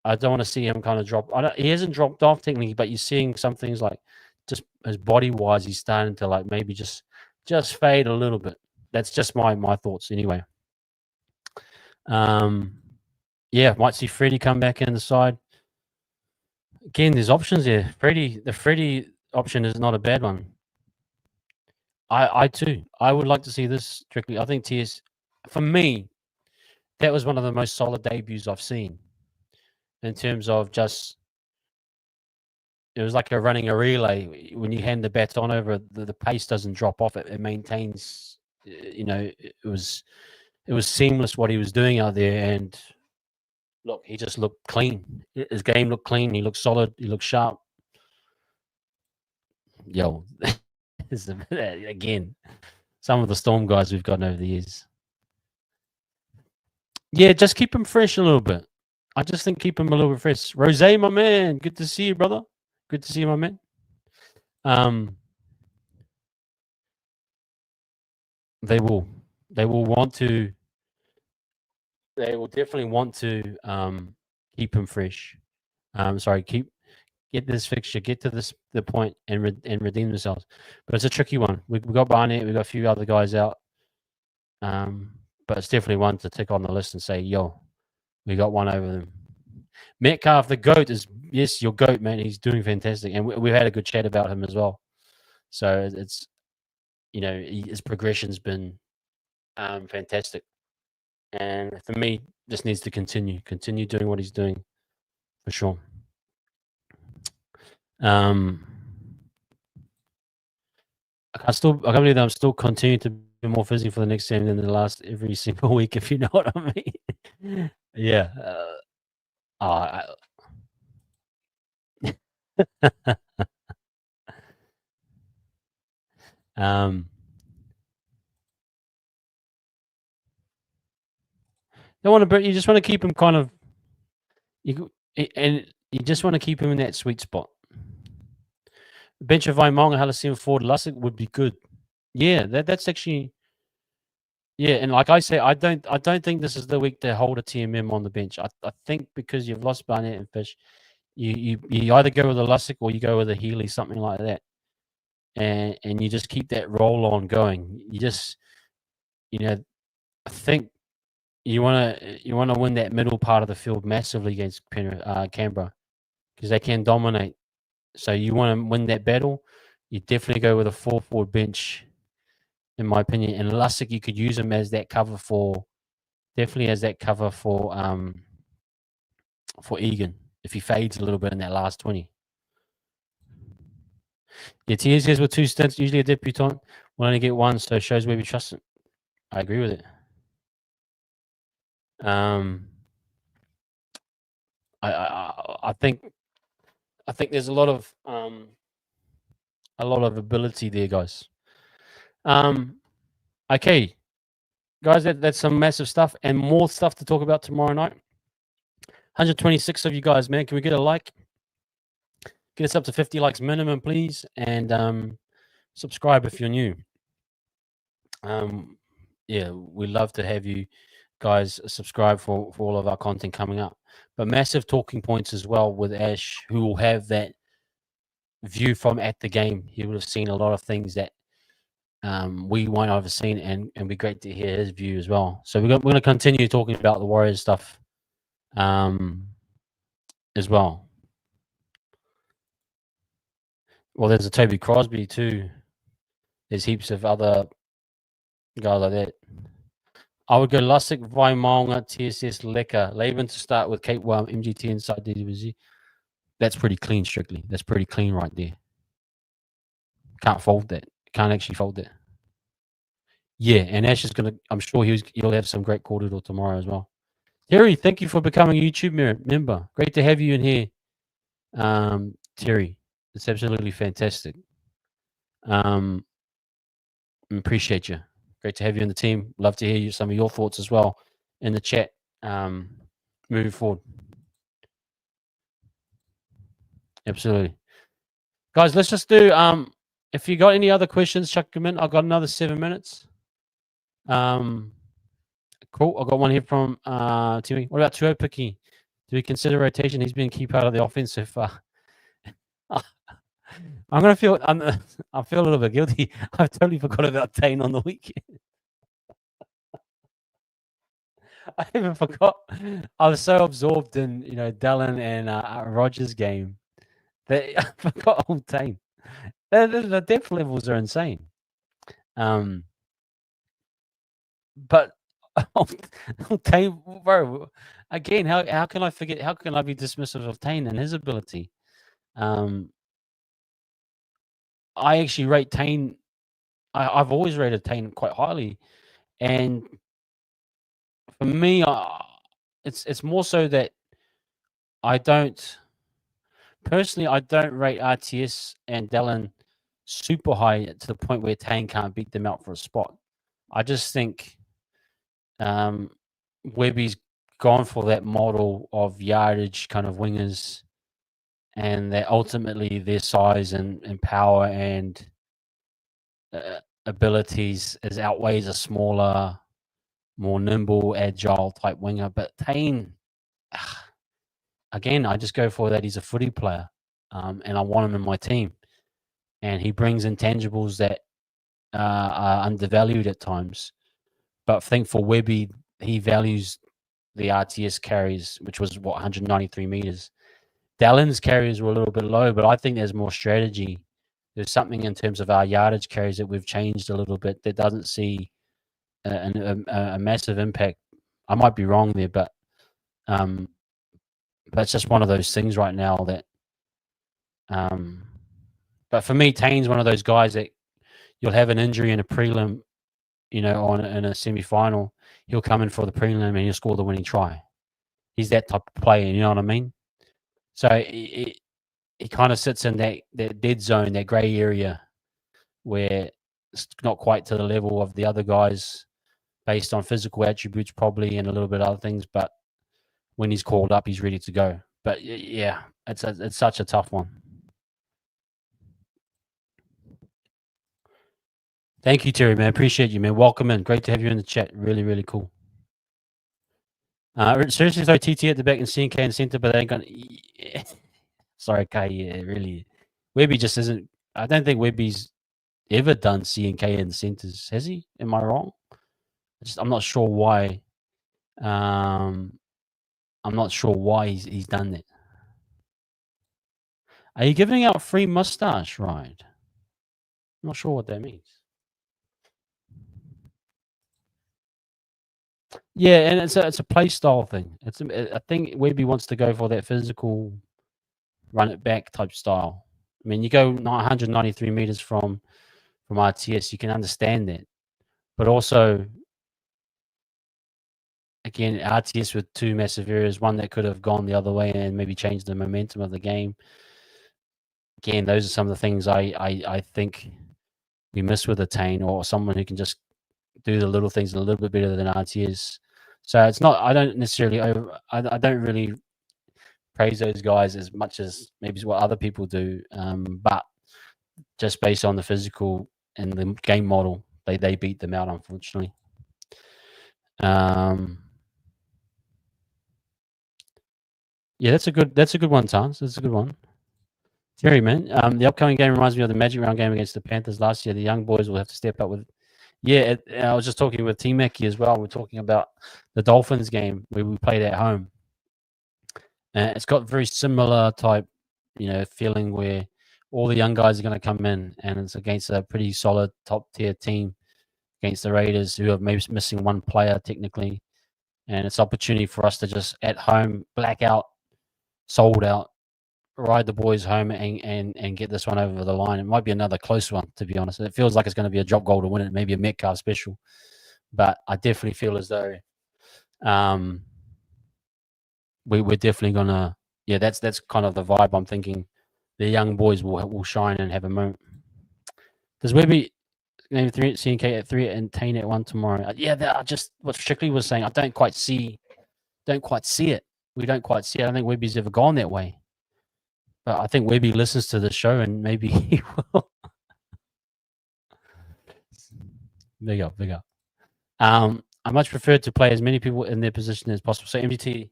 I don't want to see him kind of drop. He hasn't dropped off technically, but you're seeing some things like just his body wise, he's starting to like maybe just fade a little bit. That's just my thoughts anyway. Yeah, might see Freddie come back in the side. Again, there's options there. The Freddie option is not a bad one. I too. I would like to see this strictly. I think TS, for me, that was one of the most solid debuts I've seen. In terms of just, it was like running a relay. When you hand the baton over, the pace doesn't drop off. It maintains. It was seamless what he was doing out there, and look, he just looked clean. His game looked clean. He looked solid. He looked sharp. Yo, again, some of the Storm guys we've gotten over the years. Yeah, just keep him fresh a little bit. I just think keep him a little bit fresh. Rose, my man, good to see you, brother. Good to see you, my man. They will want to. They will definitely want to keep him fresh. Get this fixture, get to the point, and redeem themselves. But it's a tricky one. We've got Barnett, we've got a few other guys out. But it's definitely one to tick on the list and say, yo, we got one over them. Metcalf, the GOAT, is, yes, your GOAT, man. He's doing fantastic. And we've had a good chat about him as well. So it's, his progression's been fantastic. And for me, just needs to continue doing what he's doing, for sure. I can't believe that I'm still continuing to be more physical for the next game than the last every single week, if you know what I mean. Yeah. You just want to keep him kind of, you just want to keep him in that sweet spot. The bench of Vaimong and Halasim Ford Lussick would be good. Yeah, that's actually, yeah, and like I say, I don't think this is the week to hold a TMM on the bench. I think because you've lost Barnett and Fish, You either go with a Lussick or you go with a Healy, something like that, and you just keep that roll on going. You just, I think you wanna win that middle part of the field massively against Canberra because they can dominate. So you want to win that battle. You definitely go with a 4 forward bench, in my opinion. And Lussick, you could use him as that cover for definitely as that cover for Egan if he fades a little bit in that last 20. Yeah, Tiers says with 2 stints, usually a debutant will only get 1, so it shows where we trust him. I agree with it. I think there's a lot of ability there, guys. Okay, guys, that's some massive stuff and more stuff to talk about tomorrow night. 126 of you guys, man. Can we get a like? Get us up to 50 likes minimum, please, and subscribe if you're new. Yeah, we'd love to have you guys subscribe for all of our content coming up. But massive talking points as well with Ash, who will have that view from at the game. He would have seen a lot of things that we won't have seen, and it'd be great to hear his view as well. So we're going to continue talking about the Warriors stuff as well. Well, there's a Toby Crosby too. There's heaps of other guys like that. I would go Lussick, Vaimaunga, TSS, Lecker, Laban to start with Kate Wilm, MGT inside DWZ. That's pretty clean, strictly. That's pretty clean right there. Can't fold that. Can't actually fold that. Yeah, and Ash is going to, I'm sure he'll have some great corridor tomorrow as well. Terry, thank you for becoming a YouTube member. Great to have you in here, Terry. It's absolutely fantastic. Appreciate you. Great to have you in the team. Love to hear some of your thoughts as well in the chat moving forward. Absolutely. Guys, let's just do, if you got any other questions, chuck them in. I've got another 7 minutes. Cool. I've got one here from Timmy. What about Tuopiki? Do we consider rotation? He's been a key part of the offense so far. I'm gonna feel. I feel a little bit guilty. I totally forgot about Tane on the weekend. I even forgot. I was so absorbed in Dallin and Rogers' game that I forgot old Tane. The depth levels are insane. But Tane, bro, again, how can I forget? How can I be dismissive of Tane and his ability? I actually rate Tane. I've always rated Tane quite highly, and for me, it's more so that I don't personally. I don't rate RTS and Dallin super high to the point where Tane can't beat them out for a spot. I just think Webby's gone for that model of yardage kind of wingers, and that ultimately their size and power and abilities outweighs a smaller, more nimble, agile type winger. But Tane, again, I just go for that. He's a footy player, and I want him in my team. And he brings intangibles that are undervalued at times. But I think for Webby, he values the RTS carries, which was 193 meters. Dallin's carries were a little bit low, but I think there's more strategy. There's something in terms of our yardage carries that we've changed a little bit that doesn't see a massive impact. I might be wrong there, but it's just one of those things right now that. But for me, Tane's one of those guys that you'll have an injury in a prelim, in a semi-final. He'll come in for the prelim and he'll score the winning try. He's that type of player, you know what I mean? So he kind of sits in that dead zone, that grey area, where it's not quite to the level of the other guys based on physical attributes probably and a little bit of other things. But when he's called up, he's ready to go. But yeah, it's such a tough one. Thank you, Terry, man. Appreciate you, man. Welcome in. Great to have you in the chat. Really, really cool. Seriously, though, TT at the back and CNK in the centre, but they ain't going to... Sorry, Kai. Yeah, really. Webby just isn't. I don't think Webby's ever done C and K in the centres, has he? Am I wrong? I'm not sure why. Um, I'm not sure why he's done that. Are you giving out free mustache ride? I'm not sure what that means. Yeah, and it's a play style thing. I think Webby wants to go for that physical, run it back type style. I mean, you go 193 meters from RTS, you can understand that, but also again, RTS with two massive areas, one that could have gone the other way and maybe changed the momentum of the game. Again, those are some of the things I think we miss with Attain, or someone who can just do the little things a little bit better than RTS. So it's not. I don't necessarily. I don't really praise those guys as much as maybe what other people do. But just based on the physical and the game model, they beat them out, unfortunately. Um, yeah, that's a good one, Tans. That's a good one. Terry, man. The upcoming game reminds me of the Magic Round game against the Panthers last year. The young boys will have to step up with. Yeah, I was just talking with T Mackey as well. We're talking about the Dolphins game where we played at home. It's got very similar type, feeling where all the young guys are going to come in, and it's against a pretty solid top tier team against the Raiders, who are maybe missing one player technically, and it's opportunity for us to just at home black out, sold out, ride the boys home and get this one over the line. It might be another close one, to be honest. It feels like it's going to be a drop goal to win it, maybe a Metcalf special, but I definitely feel as though um, we're definitely gonna. Yeah, that's kind of the vibe I'm thinking. The young boys will shine and have a moment. Does Webby name three at CNK at three and Tane at one tomorrow? Yeah, I just what Strictly was saying. I don't quite see it. We don't quite see it. I don't think Webby's ever gone that way. But I think Webby listens to the show and maybe he will. Big up, big up. I much prefer to play as many people in their position as possible. So MGT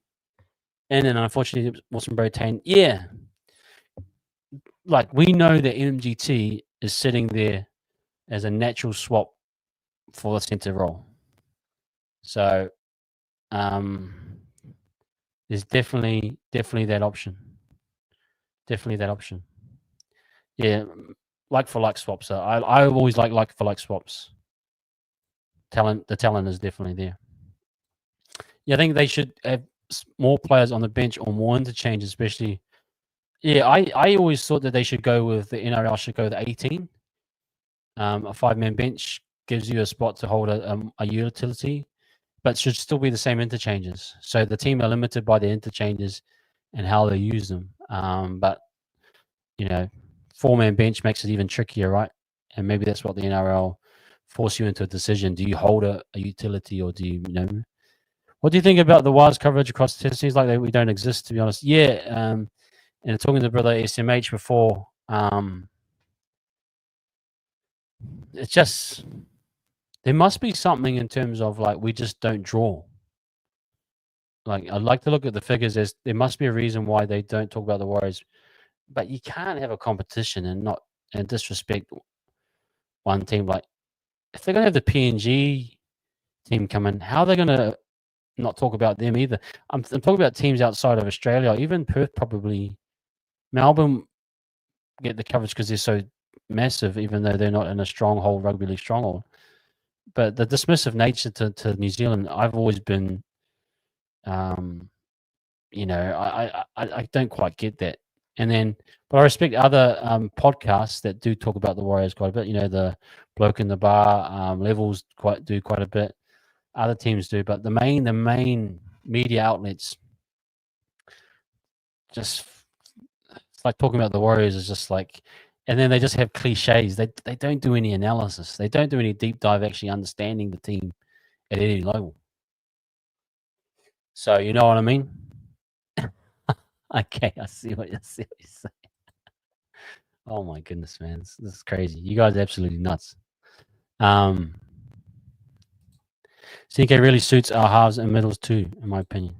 in, and unfortunately Wilson Bro yeah, like we know that MGT is sitting there as a natural swap for the center role. So um, there's definitely that option. Definitely that option. Yeah, like for like swaps. So I always like for like swaps. The talent is definitely there. Yeah, I think they should have more players on the bench or more interchange, especially. Yeah, I always thought that they should go with the NRL should go with 18. A 5-man bench gives you a spot to hold a utility, but should still be the same interchanges. So the team are limited by the interchanges and how they use them. But 4-man bench makes it even trickier, right? And maybe that's what the NRL force you into a decision. Do you hold a utility or do you, what do you think about the Wild's coverage across the test? Seems like we don't exist, to be honest. Yeah. And talking to brother SMH before, it's just, there must be something in terms of like, we just don't draw. Like, I'd like to look at the figures. There must be a reason why they don't talk about the Warriors, but you can't have a competition and disrespect one team. Like, if they're going to have the PNG team come in, how are they going to not talk about them either? I'm talking about teams outside of Australia, even Perth, probably. Melbourne get the coverage because they're so massive, even though they're not in a stronghold, rugby league stronghold. But the dismissive nature to New Zealand, I've always been, I don't quite get that. And then, but I respect other podcasts that do talk about the Warriors quite a bit. The bloke in the bar levels do quite a bit. Other teams do, but the main media outlets just, it's like talking about the Warriors is just like, and then they just have cliches. They don't do any analysis. They don't do any deep dive actually understanding the team at any level. So you know what I mean? Okay, I see what you're saying. Oh my goodness, man, this is crazy. You guys are absolutely nuts. CK really suits our halves and middles too, in my opinion.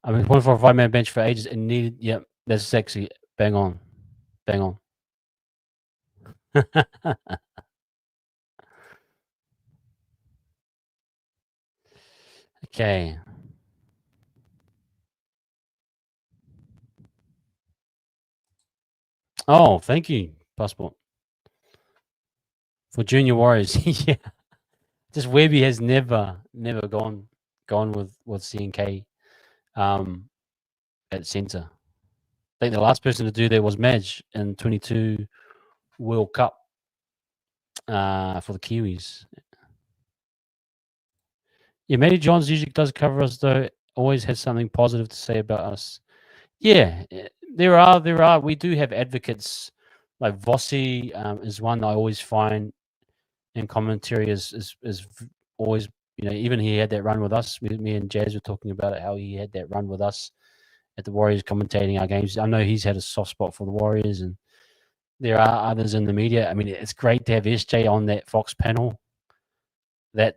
I mean, one for a 5-man bench for ages and needed. Yep, that's sexy. Bang on, bang on. Okay. Oh, thank you, passport for Junior Warriors. Yeah, just Webby has never gone with CNK at center. I think the last person to do that was Madge in 22 World Cup for the Kiwis. Yeah, Matty Johns usually does cover us though. Always has something positive to say about us. Yeah, there are. We do have advocates like Vossi is one I always find in commentary is always, even he had that run with us. Me and Jazz were talking about it, how he had that run with us at the Warriors commentating our games. I know he's had a soft spot for the Warriors, and there are others in the media. I mean, it's great to have SJ on that Fox panel. That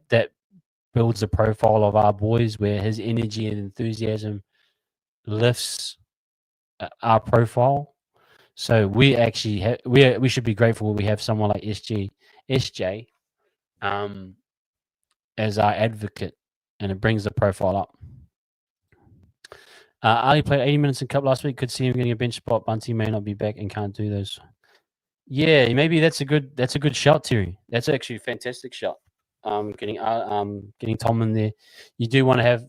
builds the profile of our boys, where his energy and enthusiasm lifts our profile. So we actually we should be grateful we have someone like SJ um, as our advocate, and it brings the profile up. Ali played 80 minutes in Cup last week. Could see him getting a bench spot. Bunty may not be back and can't do those. Yeah, maybe that's a good shot, Terry. That's actually a fantastic shot. Getting Tom in there. You do want to have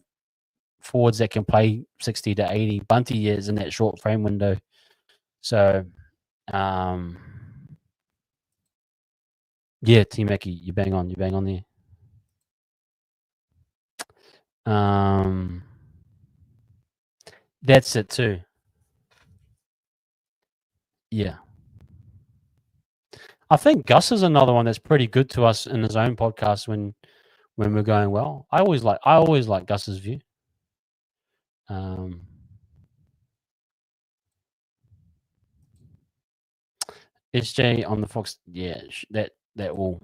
forwards that can play 60 to 80. Bunty is in that short frame window. So, yeah, T Mackie, you bang on there. That's it too. Yeah. I think Gus is another one that's pretty good to us in his own podcast when we're going well. I always like Gus's view. SJ on the Fox, yeah, that will.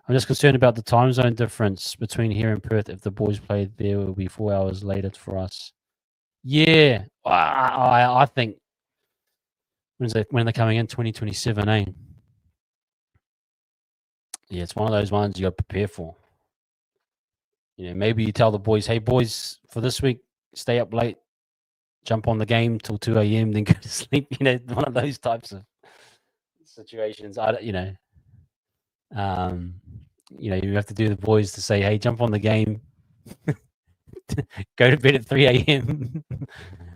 I'm just concerned about the time zone difference between here and Perth. If the boys played there, it will be 4 hours later for us. Yeah, I think when they're coming in 2027, eh? Yeah, it's one of those ones you got to prepare for. Maybe you tell the boys, "Hey, boys, for this week, stay up late, jump on the game till 2 a.m., then go to sleep." One of those types of situations. You have to do the boys to say, "Hey, jump on the game, go to bed at 3 a.m."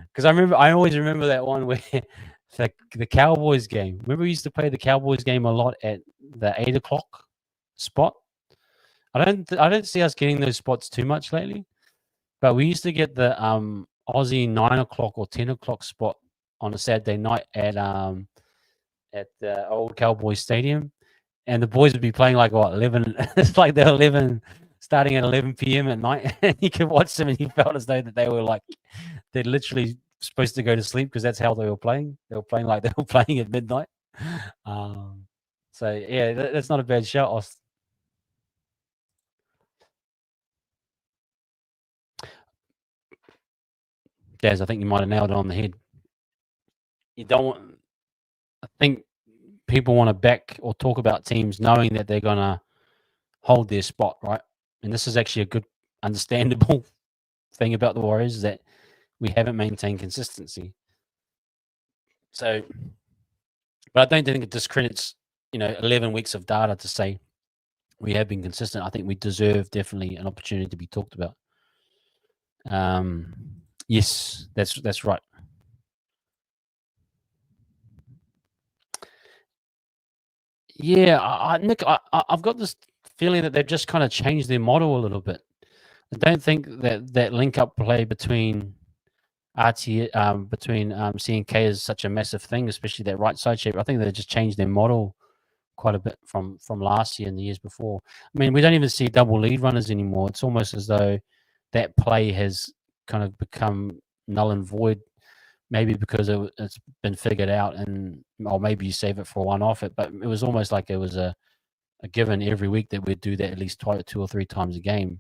Because I always remember that one where the Cowboys game. Remember, we used to play the Cowboys game a lot at the 8 o'clock spot. I don't see us getting those spots too much lately, but we used to get the Aussie 9 o'clock or 10 o'clock spot on a Saturday night at the old Cowboys Stadium, and the boys would be playing like 11. It's like they're 11, starting at 11 p.m. at night, and you could watch them, and you felt as though that they're literally supposed to go to sleep because that's how they were playing. They were playing like they were playing at midnight. So yeah, that's not a bad shout. Daz, I think you might have nailed it on the head. You don't want. I think people want to back or talk about teams knowing that they're gonna hold their spot, right? And this is actually a good, understandable thing about the Warriors, is that we haven't maintained consistency. So, but I don't think it discredits 11 weeks of data to say we have been consistent. I think we deserve definitely an opportunity to be talked about. Yes, that's right. Yeah, Nick, I've got this feeling that they've just kind of changed their model a little bit. I don't think that link up play between CNK is such a massive thing, especially that right side shape. I think they just changed their model quite a bit from last year and the years before. I mean, we don't even see double lead runners anymore. It's almost as though that play has kind of become null and void. Maybe because it's been figured out, or maybe you save it for one off it. But it was almost like it was a given every week that we'd do that at least 2 or 3 times a game.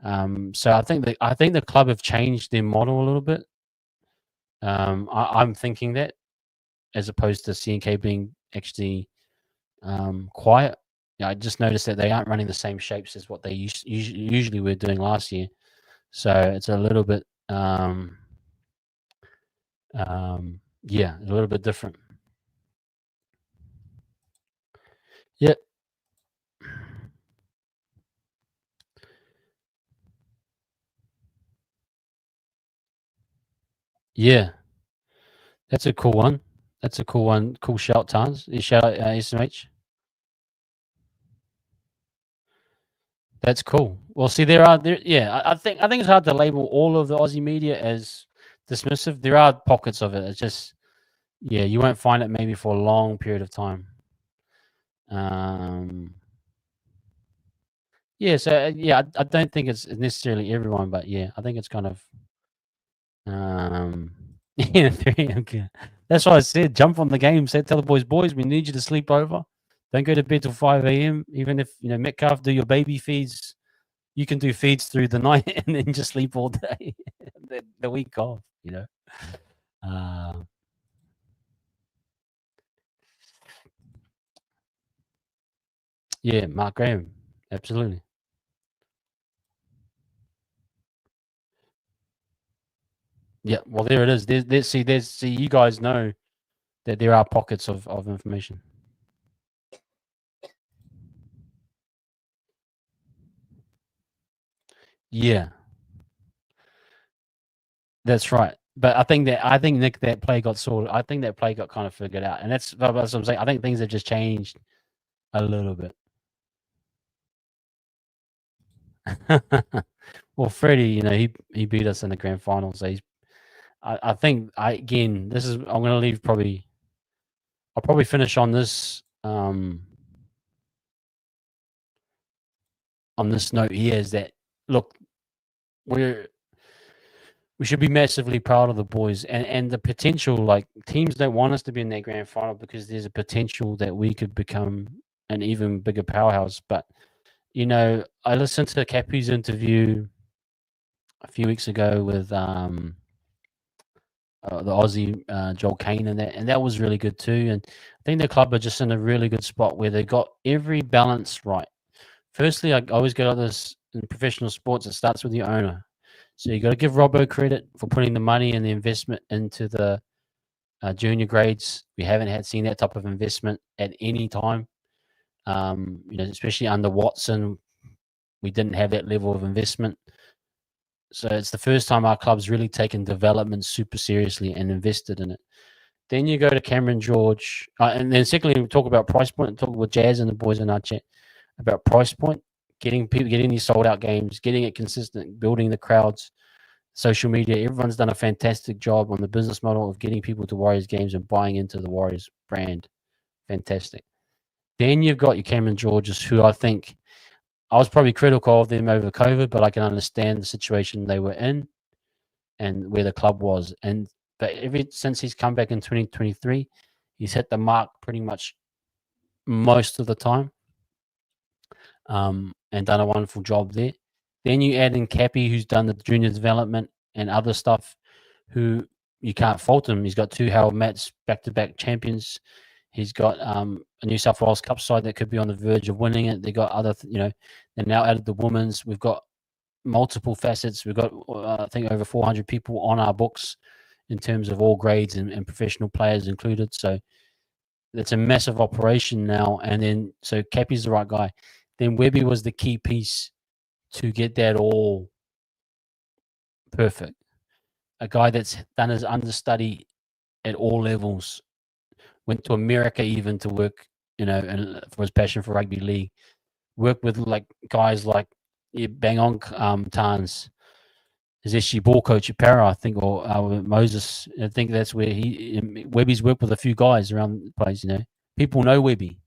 So I think the club have changed their model a little bit. I'm thinking that as opposed to CNK being actually quiet. Yeah, I just noticed that they aren't running the same shapes as what they usually were doing last year. So it's a little bit, yeah, a little bit different. Yeah, yeah, that's a cool one. That's a cool one. Cool shout, Tans. You shout out SMH. That's cool. Well, see, yeah. I think it's hard to label all of the Aussie media as dismissive. There are pockets of it. It's just yeah, you won't find it maybe for a long period of time. Um, yeah, so yeah, I don't think it's necessarily everyone, but yeah, I think it's kind of yeah, okay. That's why I said jump on the game. Said tell the boys, we need you to sleep over. Don't go to bed till 5 a.m. Even if Metcalf do your baby feeds, you can do feeds through the night and then just sleep all day. The week off, Uh, yeah, Mark Graham, absolutely. Yeah, well, there it is. See, you guys know that there are pockets of information. Yeah, that's right. But I think Nick that play got sorted. I think that play got kind of figured out, and that's what I'm saying. I think things have just changed a little bit. Well, Freddie, he beat us in the grand final, so he's. I think I again. This is I'm going to leave probably. I'll probably finish on this note here is that look, we're we should be massively proud of the boys and the potential. Like teams don't want us to be in their grand final because there's a potential that we could become an even bigger powerhouse. But I listened to Cappy's interview a few weeks ago with the Aussie Joel Kane and that was really good too. And I think the club are just in a really good spot where they got every balance right. Firstly, I always go like this in professional sports. It starts with your owner. So you got to give Robbo credit for putting the money and the investment into the junior grades. We haven't had seen that type of investment at any time. Especially under Watson, we didn't have that level of investment. So it's the first time our club's really taken development super seriously and invested in it. Then you go to Cameron George, and then secondly, we talk about price point. Talk with Jazz and the boys in our chat about price point, getting people, getting these sold out games, getting it consistent, building the crowds, social media. Everyone's done a fantastic job on the business model of getting people to Warriors games and buying into the Warriors brand. Fantastic. Then you've got your Cameron Georges, who I think I was probably critical of them over COVID, but I can understand the situation they were in and where the club was. But ever since he's come back in 2023, he's hit the mark pretty much most of the time, and done a wonderful job there. Then you add in Cappy, who's done the junior development and other stuff, who you can't fault him. He's got two Harold Mats back-to-back champions. He's got a New South Wales Cup side that could be on the verge of winning it. They got other, they now added the women's. We've got multiple facets. We've got, I think, over 400 people on our books in terms of all grades and professional players included. So it's a massive operation now. And then, so Cappy's the right guy. Then Webby was the key piece to get that all perfect. A guy that's done his understudy at all levels, went to America even to work, and for his passion for rugby league. Worked with like guys like bang on Tans, is actually ball coach at Para, I think, or Moses. I think that's where Webby's worked with a few guys around the place. People know Webby,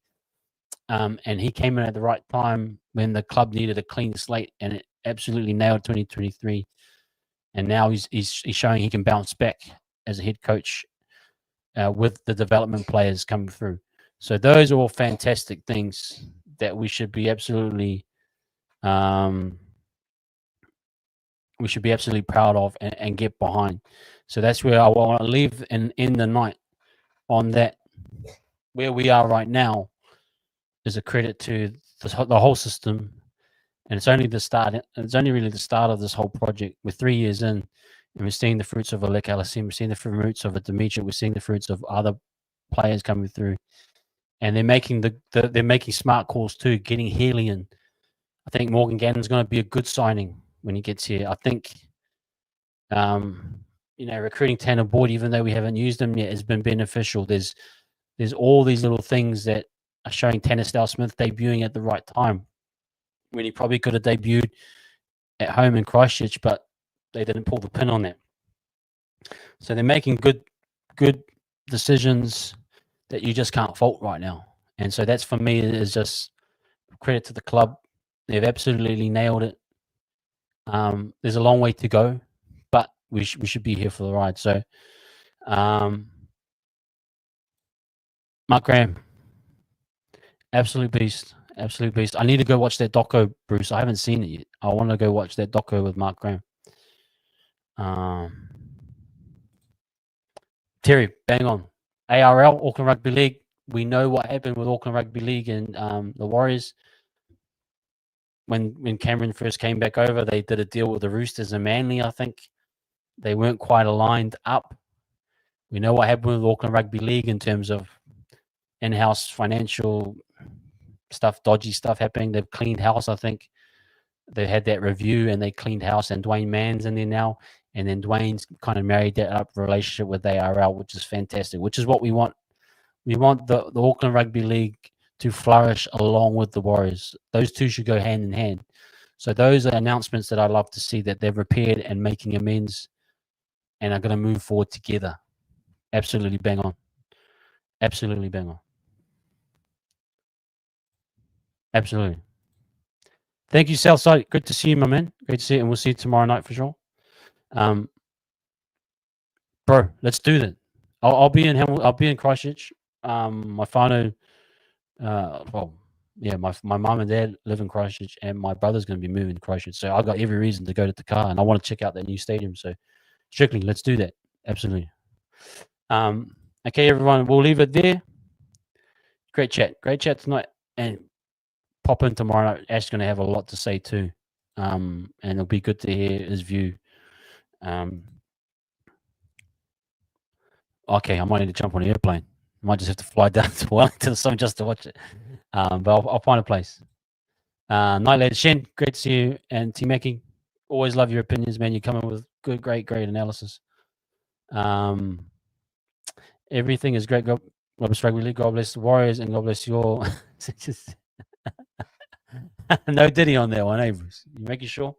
and he came in at the right time when the club needed a clean slate, and it absolutely nailed 2023. And now he's showing he can bounce back as a head coach with the development players coming through. So those are all fantastic things that we should be absolutely we should be absolutely proud of and get behind. So that's where I want to leave and end the night on that. Where we are right now is a credit to the whole system, and it's only the start. It's only really the start of this whole project. We're 3 years in, and we're seeing the fruits of Alec Alasim. We're seeing the fruits of a Dimitri. We're seeing the fruits of other players coming through, and they're making they're making smart calls too. Getting Healy in. I think Morgan Gannon's going to be a good signing when he gets here. I think, recruiting Tanner Boyd, even though we haven't used him yet, has been beneficial. There's all these little things that are showing Tanner Smith debuting at the right time when he probably could have debuted at home in Christchurch, but they didn't pull the pin on that. So they're making good decisions that you just can't fault right now. And so that's, for me, is just credit to the club. They've absolutely nailed it. There's a long way to go, but we should be here for the ride. So, Mark Graham, absolute beast. I need to go watch that doco, Bruce. I haven't seen it yet. I want to go watch that doco with Mark Graham. Terry, bang on. ARL, Auckland Rugby League. We know what happened with Auckland Rugby League and the Warriors. When Cameron first came back over, they did a deal with the Roosters and Manly, I think. They weren't quite aligned up. We know what happened with Auckland Rugby League in terms of in-house financial stuff, dodgy stuff happening. They've cleaned house, I think. They had that review and they cleaned house, and Dwayne Mann's in there now. And then Dwayne's kind of married that up relationship with ARL, which is fantastic, which is what we want. We want the Auckland Rugby League to flourish along with the Warriors. Those two should go hand in hand. So those are announcements that I love to see, that they've repaired and making amends and are going to move forward together. Absolutely bang on. Absolutely bang on. Absolutely. Thank you, Southside. Good to see you, my man. Great to see you, and we'll see you tomorrow night for sure. Bro, let's do that. I'll be in I'll be in Christchurch. My whānau, my mum and dad live in Christchurch, and my brother's going to be moving to Christchurch. So I've got every reason to go to Takar, and I want to check out that new stadium. So strictly, let's do that. Absolutely. Okay, everyone, we'll leave it there. Great chat tonight, and pop in tomorrow night. Ash's going to have a lot to say too, and it'll be good to hear his view. Okay, I might need to jump on an airplane. I might just have to fly down to Wellington or something just to watch it. But I'll find a place. Night, ladies. Shen, great to see you. And T-Mackie, always love your opinions, man. You come in with good, great analysis. Everything is great. God bless Rugby League. God bless the Warriors, and God bless you all. No Diddy on that one, eh, Bruce? You making sure?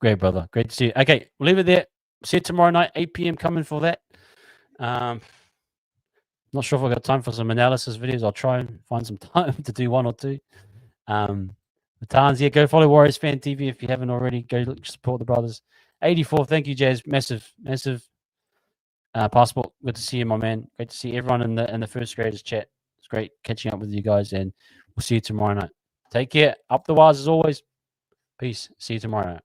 Great, brother. Great to see you. Okay, we'll leave it there. See you tomorrow night, 8 p.m. Coming for that. Not sure if I've got time for some analysis videos. I'll try and find some time to do one or two. Go follow Warriors Fan TV if you haven't already. Go support the brothers. 84, thank you, Jazz. Massive passport. Good to see you, my man. Great to see everyone in the first graders chat. It's great catching up with you guys, and we'll see you tomorrow night. Take care. Up the wires as always. Peace. See you tomorrow night.